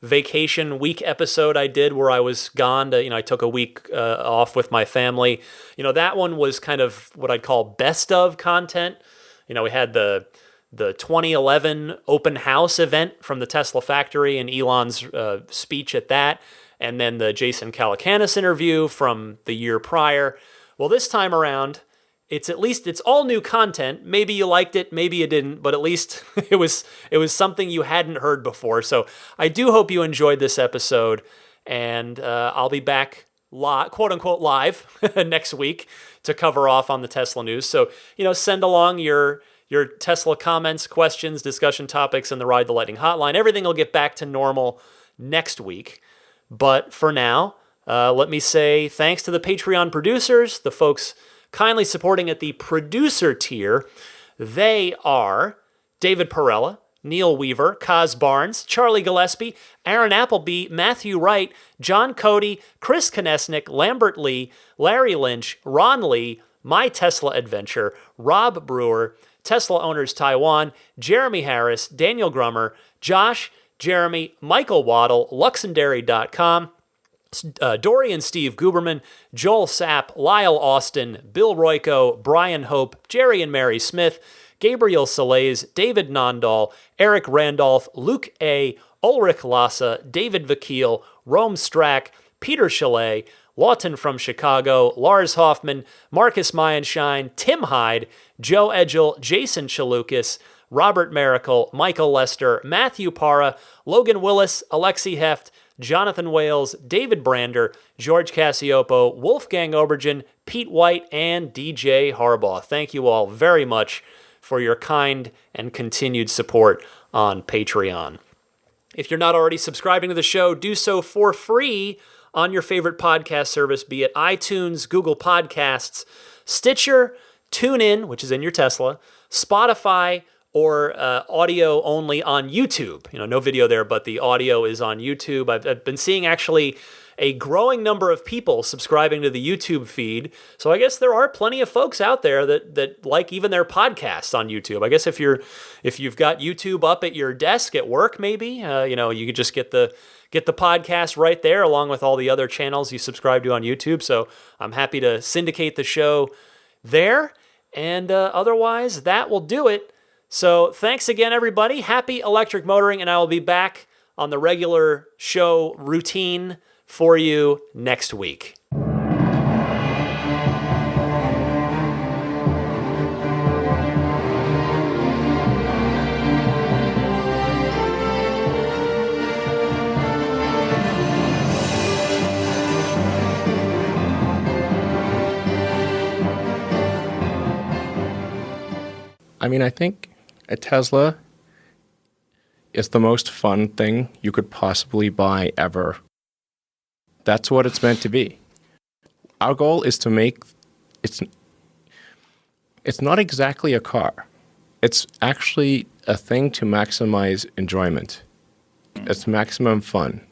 [SPEAKER 1] vacation week episode I did where I was gone to, I took a week off with my family. That one was kind of what I'd call best of content. We had the 2011 open house event from the Tesla factory and Elon's speech at that, and then the Jason Calacanis interview from the year prior. Well, this time around, it's all new content. Maybe you liked it, maybe you didn't, but at least it was something you hadn't heard before. So I do hope you enjoyed this episode, and I'll be back quote unquote live next week to cover off on the Tesla news. So, send along your your Tesla comments, questions, discussion topics, and the Ride the Lightning hotline. Everything will get back to normal next week. But for now, let me say thanks to the Patreon producers, the folks kindly supporting at the producer tier. They are David Perella, Neil Weaver, Kaz Barnes, Charlie Gillespie, Aaron Appleby, Matthew Wright, John Cody, Chris Konesnik, Lambert Lee, Larry Lynch, Ron Lee, My Tesla Adventure, Rob Brewer, Tesla Owners Taiwan, Jeremy Harris, Daniel Grummer, Josh, Jeremy, Michael Waddle, Luxendary.com, Dory and Steve Guberman, Joel Sapp, Lyle Austin, Bill Royko, Brian Hope, Jerry and Mary Smith, Gabriel Salays, David Nondahl, Eric Randolph, Luke A., Ulrich Lassa, David Vakil, Rome Strack, Peter Chalet, Lawton from Chicago, Lars Hoffman, Marcus Mayenschein, Tim Hyde, Joe Edgel, Jason Chalukas, Robert Miracle, Michael Lester, Matthew Para, Logan Willis, Alexi Heft, Jonathan Wales, David Brander, George Cassiopo, Wolfgang Obergen, Pete White, and DJ Harbaugh. Thank you all very much for your kind and continued support on Patreon. If you're not already subscribing to the show, do so for free on your favorite podcast service, be it iTunes, Google Podcasts, Stitcher, TuneIn, which is in your Tesla, Spotify, or audio only on YouTube. No video there, but the audio is on YouTube. I've been seeing actually a growing number of people subscribing to the YouTube feed. So I guess there are plenty of folks out there that like even their podcasts on YouTube. I guess if you've got YouTube up at your desk at work, maybe you could just get the podcast right there along with all the other channels you subscribe to on YouTube. So I'm happy to syndicate the show there. And otherwise, that will do it. So thanks again, everybody. Happy electric motoring, and I will be back on the regular show routine for you next week.
[SPEAKER 19] I think a Tesla is the most fun thing you could possibly buy ever. That's what it's meant to be. Our goal is to make it's not exactly a car. It's actually a thing to maximize enjoyment. It's maximum fun.